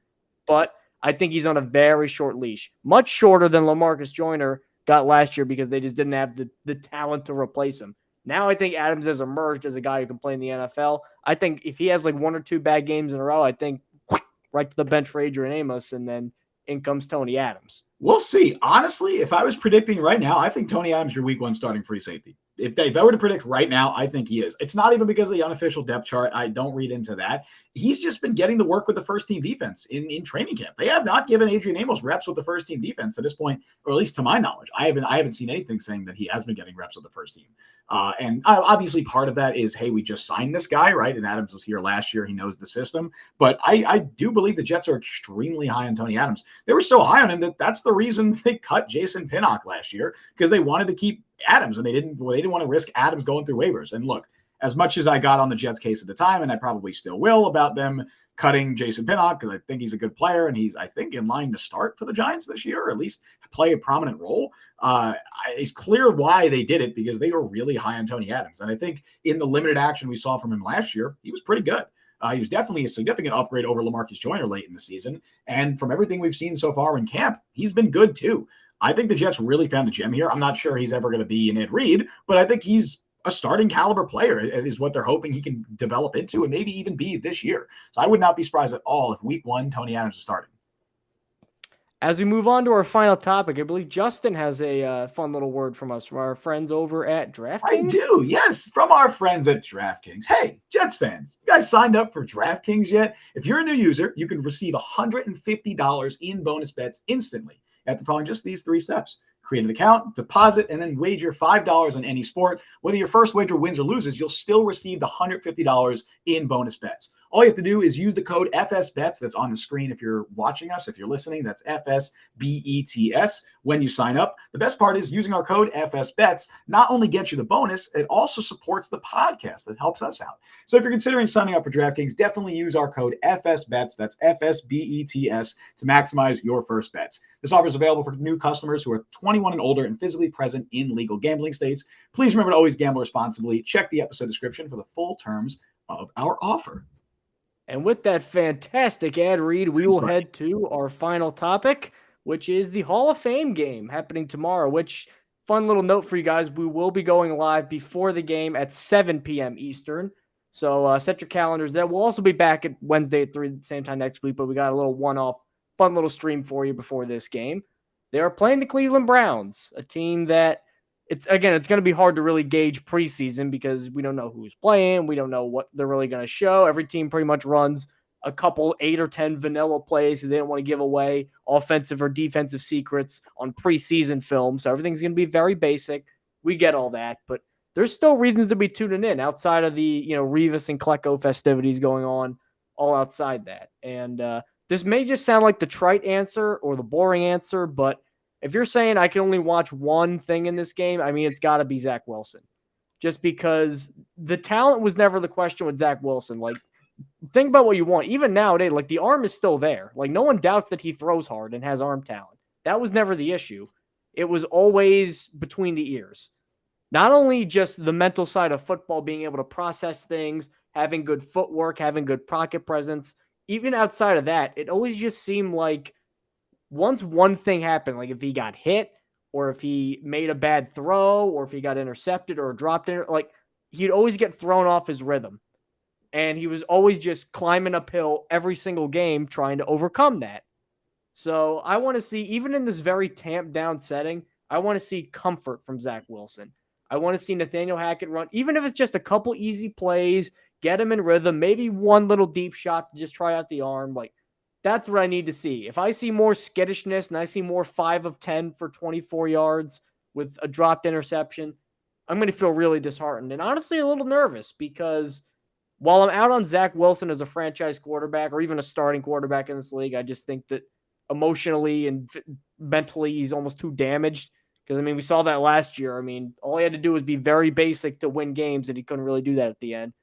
But I think he's on a very short leash, much shorter than LaMarcus Joyner got last year because they just didn't have the talent to replace him. Now I think Adams has emerged as a guy who can play in the NFL. I think if he has like 1 or 2 bad games in a row, I think right to the bench for Adrian Amos, and then in comes Tony Adams. We'll see. Honestly, if I was predicting right now, I think Tony Adams your week 1 starting free safety. If I were to predict right now, I think he is. It's not even because of the unofficial depth chart. I don't read into that. He's just been getting the work with the first team defense in training camp. They have not given Adrian Amos reps with the first team defense at this point, or at least to my knowledge. I haven't seen anything saying that he has been getting reps with the first team. And obviously part of that is, hey, we just signed this guy, right? And Adams was here last year. He knows the system. But I do believe the Jets are extremely high on Tony Adams. They were so high on him that's the reason they cut Jason Pinnock last year, because they wanted to keep Adams, and they didn't want to risk Adams going through waivers. And look, as much as I got on the Jets case at the time, and I probably still will, about them cutting Jason Pinnock, because I think he's a good player, and he's, I think, in line to start for the Giants this year, or at least play a prominent role. It's clear why they did it, because they were really high on Tony Adams. And I think in the limited action we saw from him last year, he was pretty good. He was definitely a significant upgrade over LaMarcus Joyner late in the season. And from everything we've seen so far in camp, he's been good too. I think the Jets really found a gem here. I'm not sure he's ever going to be an Ed Reed, but I think he's a starting caliber player is what they're hoping he can develop into and maybe even be this year. So I would not be surprised at all if week 1, Tony Adams is starting. As we move on to our final topic, I believe Justin has a fun little word from us, from our friends over at DraftKings. I do, yes, from our friends at DraftKings. Hey, Jets fans, you guys signed up for DraftKings yet? If you're a new user, you can receive $150 in bonus bets instantly after following just these 3 steps. Create an account, deposit, and then wager $5 on any sport. Whether your first wager wins or loses, you'll still receive the $150 in bonus bets. All you have to do is use the code FSBETS that's on the screen if you're watching us. If you're listening, that's FSBETS when you sign up. The best part is using our code FSBETS not only gets you the bonus, it also supports the podcast. That helps us out. So if you're considering signing up for DraftKings, definitely use our code FSBETS, that's FSBETS, to maximize your first bets. This offer is available for new customers who are 21 and older and physically present in legal gambling states. Please remember to always gamble responsibly. Check the episode description for the full terms of our offer. And with that fantastic ad read, we will head to our final topic, which is the Hall of Fame game happening tomorrow, which, fun little note for you guys, we will be going live before the game at 7 p.m. Eastern. So set your calendars there. We'll also be back at Wednesday at 3 at the same time next week, but we got a little one-off, fun little stream for you before this game. They are playing the Cleveland Browns, a team that it's going to be hard to really gauge preseason because we don't know who's playing. We don't know what they're really going to show. Every team pretty much runs a couple 8 or 10 vanilla plays because they don't want to give away offensive or defensive secrets on preseason film. So everything's going to be very basic. We get all that, but there's still reasons to be tuning in outside of the, Revis and Klecko festivities going on all outside that. And this may just sound like the trite answer or the boring answer, but if you're saying I can only watch one thing in this game, I mean, it's got to be Zach Wilson. Just because the talent was never the question with Zach Wilson. Like, think about what you want. Even nowadays, like, the arm is still there. Like, no one doubts that he throws hard and has arm talent. That was never the issue. It was always between the ears. Not only just the mental side of football, being able to process things, having good footwork, having good pocket presence. Even outside of that, it always just seemed like once one thing happened, like if he got hit or if he made a bad throw or if he got intercepted or dropped in, like he'd always get thrown off his rhythm. And he was always just climbing uphill every single game trying to overcome that. So I want to see, even in this very tamped down setting, I want to see comfort from Zach Wilson. I want to see Nathaniel Hackett run, even if it's just a couple easy plays, get him in rhythm, maybe one little deep shot to just try out the arm. Like, that's what I need to see. If I see more skittishness and I see more 5 of 10 for 24 yards with a dropped interception, I'm going to feel really disheartened and honestly a little nervous because while I'm out on Zach Wilson as a franchise quarterback or even a starting quarterback in this league, I just think that emotionally and mentally he's almost too damaged because, we saw that last year. All he had to do was be very basic to win games and he couldn't really do that at the end.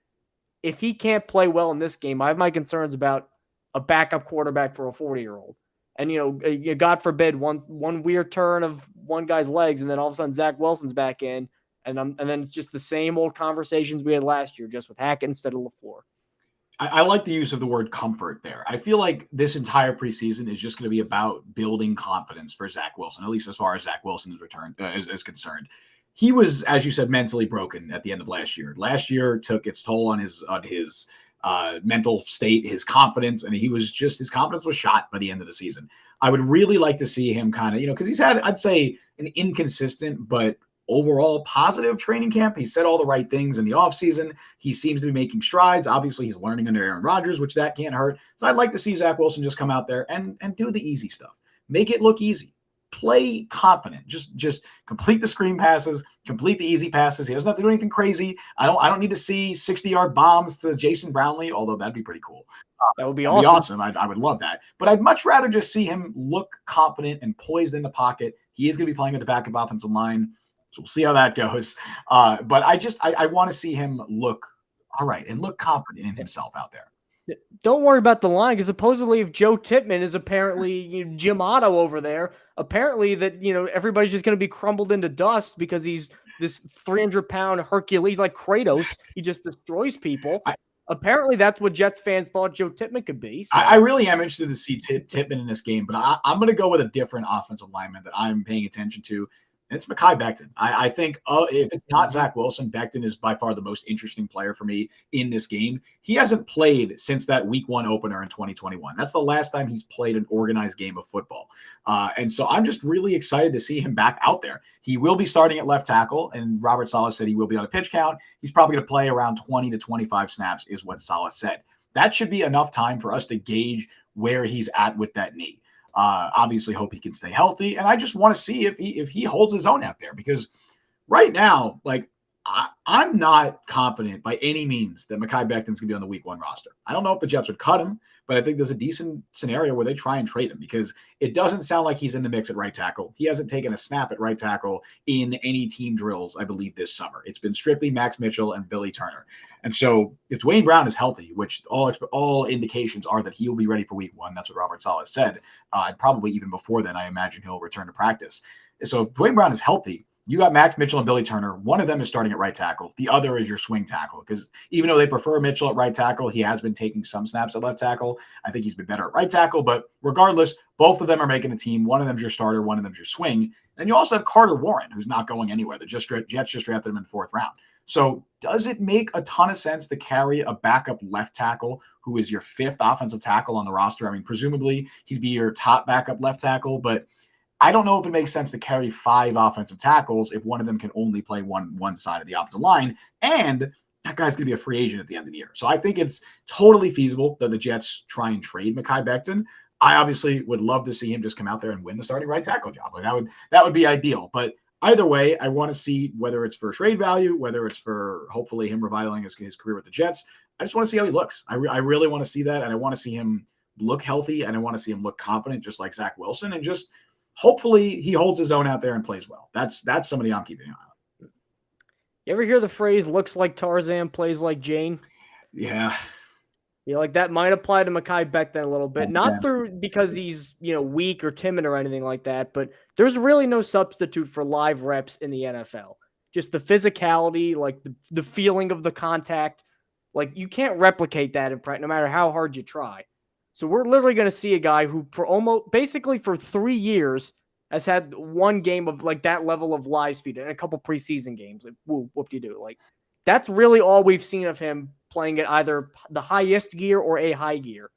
If he can't play well in this game, I have my concerns about a backup quarterback for a 40-year-old. And, God forbid, one weird turn of one guy's legs, and then all of a sudden Zach Wilson's back in, and then it's just the same old conversations we had last year, just with Hackett instead of LaFleur. I like the use of the word comfort there. I feel like this entire preseason is just going to be about building confidence for Zach Wilson, at least as far as Zach Wilson is concerned. He was, as you said, mentally broken at the end of last year. Last year took its toll on his mental state, his confidence, and his confidence was shot by the end of the season. I would really like to see him kind of, because he's had, I'd say, an inconsistent but overall positive training camp. He said all the right things in the offseason. He seems to be making strides. Obviously, he's learning under Aaron Rodgers, which that can't hurt. So I'd like to see Zach Wilson just come out there and do the easy stuff. Make it look easy. Play confident. Just complete the screen passes, complete the easy passes. He doesn't have to do anything crazy. I don't need to see 60-yard bombs to Jason Brownlee, although that'd be pretty cool. That would be awesome. I would love that. But I'd much rather just see him look confident and poised in the pocket. He is going to be playing at the backup offensive line, so we'll see how that goes. But I want to see him look all right and look confident in himself out there. Don't worry about the line, because supposedly if Joe Tippmann is apparently Jim Otto over there, apparently that everybody's just going to be crumbled into dust because he's this 300-pound Hercules like Kratos. He just destroys people. Apparently that's what Jets fans thought Joe Tippmann could be. So. I really am interested to see Tippmann in this game, but I'm going to go with a different offensive lineman that I'm paying attention to. It's Makai Becton. I think if it's not Zach Wilson, Becton is by far the most interesting player for me in this game. He hasn't played since that week 1 opener in 2021. That's the last time he's played an organized game of football. And so I'm just really excited to see him back out there. He will be starting at left tackle, and Robert Saleh said he will be on a pitch count. He's probably going to play around 20 to 25 snaps is what Saleh said. That should be enough time for us to gauge where he's at with that knee. Obviously, hope he can stay healthy, and I just want to see if he holds his own out there, because right now, like, I'm not confident by any means that Makai Becton's going to be on the week 1 roster. I don't know if the Jets would cut him, but I think there's a decent scenario where they try and trade him, because it doesn't sound like he's in the mix at right tackle. He hasn't taken a snap at right tackle in any team drills, I believe, this summer. It's been strictly Max Mitchell and Billy Turner. And so if Dwayne Brown is healthy, which all indications are that he will be ready for week 1, that's what Robert Saleh said, and probably even before then, I imagine he'll return to practice. So if Dwayne Brown is healthy, you got Max Mitchell and Billy Turner. One of them is starting at right tackle. The other is your swing tackle, because even though they prefer Mitchell at right tackle, he has been taking some snaps at left tackle. I think he's been better at right tackle, but regardless, both of them are making a team. One of them's your starter, one of them's your swing. And you also have Carter Warren, who's not going anywhere. The Jets just drafted him in the 4th round. So does it make a ton of sense to carry a backup left tackle who is your 5th offensive tackle on the roster? I mean, presumably he'd be your top backup left tackle, but I don't know if it makes sense to carry 5 offensive tackles if one of them can only play one side of the offensive line, and that guy's going to be a free agent at the end of the year. So I think it's totally feasible that the Jets try and trade Makai Becton. I obviously would love to see him just come out there and win the starting right tackle job. Like that would be ideal. But either way, I want to see, whether it's for trade value, whether it's for hopefully him revitalizing his career with the Jets, I just want to see how he looks. I really want to see that, and I want to see him look healthy, and I want to see him look confident, just like Zach Wilson, and just hopefully he holds his own out there and plays well. That's somebody I'm keeping an eye on. You ever hear the phrase "looks like Tarzan, plays like Jane"? Yeah. Yeah, like that might apply to Makai Becton a little bit. Not because he's, weak or timid or anything like that, but there's really no substitute for live reps in the NFL. Just the physicality, like the feeling of the contact. Like, you can't replicate that in practice, no matter how hard you try. So we're literally going to see a guy who basically for 3 years has had one game of like that level of live speed and a couple preseason games. Like, whoop-de-doo. Like, that's really all we've seen of him playing at either the highest gear or a high gear.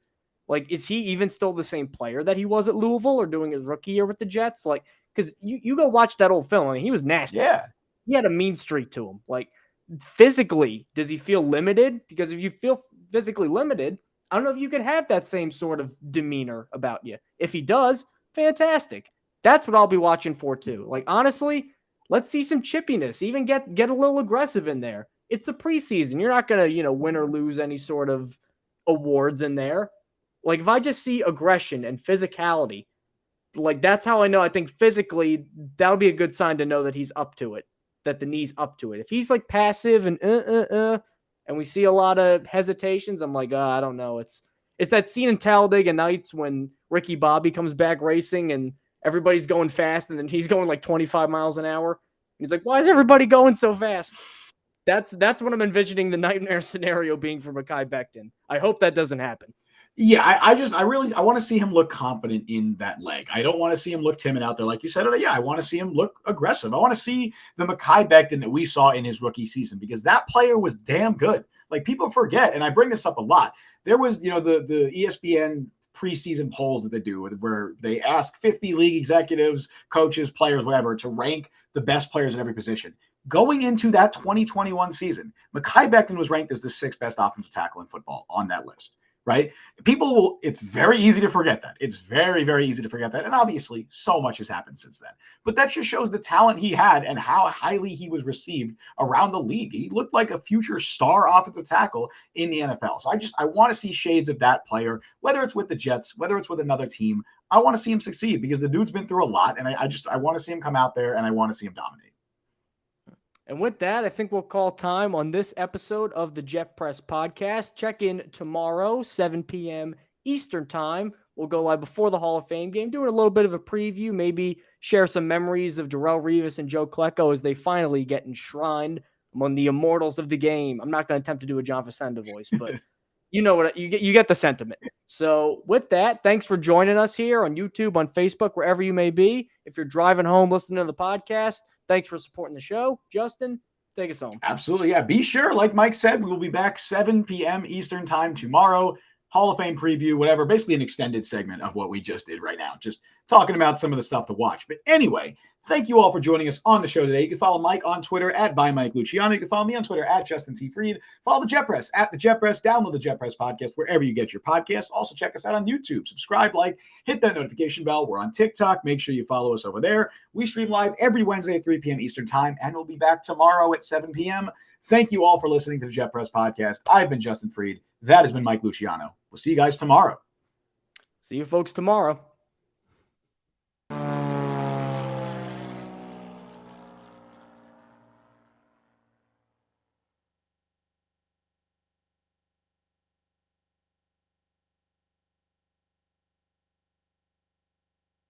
Like, is he even still the same player that he was at Louisville or doing his rookie year with the Jets? Like, because you go watch that old film, I mean, he was nasty. Yeah. He had a mean streak to him. Like, physically, does he feel limited? Because if you feel physically limited, I don't know if you can have that same sort of demeanor about you. If he does, fantastic. That's what I'll be watching for too. Like, honestly, let's see some chippiness. Even get a little aggressive in there. It's the preseason. You're not going to, win or lose any sort of awards in there. Like, if I just see aggression and physicality, like, that's how I know. I think physically, that'll be a good sign to know that he's up to it, that the knee's up to it. If he's like passive and and we see a lot of hesitations, I'm like, I don't know. It's that scene in Talladega Nights when Ricky Bobby comes back racing and everybody's going fast and then he's going like 25 miles an hour. He's like, why is everybody going so fast? That's what I'm envisioning the nightmare scenario being for Makai Becton. I hope that doesn't happen. Yeah, I want to see him look confident in that leg. I don't want to see him look timid out there, like you said. Yeah, I want to see him look aggressive. I want to see the Makai Becton that we saw in his rookie season, because that player was damn good. Like, people forget, and I bring this up a lot. There was, the ESPN preseason polls that they do where they ask 50 league executives, coaches, players, whatever, to rank the best players at every position. Going into that 2021 season, Makai Becton was ranked as the 6th best offensive tackle in football on that list. Right? It's very easy to forget that. It's very, very easy to forget that. And obviously, so much has happened since then. But that just shows the talent he had and how highly he was received around the league. He looked like a future star offensive tackle in the NFL. So I want to see shades of that player, whether it's with the Jets, whether it's with another team. I want to see him succeed, because the dude's been through a lot. And I want to see him come out there, and I want to see him dominate. And with that, I think we'll call time on this episode of the Jet Press Podcast. Check in tomorrow, 7 p.m. Eastern Time. We'll go live before the Hall of Fame game, doing a little bit of a preview, maybe share some memories of Darrelle Revis and Joe Klecko as they finally get enshrined among the immortals of the game. I'm not going to attempt to do a John Facenda voice, but you know what, you get the sentiment. So with that, thanks for joining us here on YouTube, on Facebook, wherever you may be. If you're driving home listening to the podcast, thanks for supporting the show. Justin, take us home. Absolutely. Yeah. Be sure, like Mike said, we will be back 7 p.m. Eastern Time tomorrow. Hall of Fame preview, whatever, basically an extended segment of what we just did right now, just talking about some of the stuff to watch. But anyway, thank you all for joining us on the show today. You can follow Mike on Twitter at @ByMikeLuciano. You can follow me on Twitter at Justin T. Freed. Follow the Jet Press at the Jet Press. Download the Jet Press podcast wherever you get your podcasts. Also check us out on YouTube. Subscribe, like, hit that notification bell. We're on TikTok. Make sure you follow us over there. We stream live every Wednesday at 3 p.m. Eastern time, and we'll be back tomorrow at 7 p.m. Thank you all for listening to the Jet Press podcast. I've been Justin Freed. That has been Mike Luciano. We'll see you guys tomorrow. See you folks tomorrow.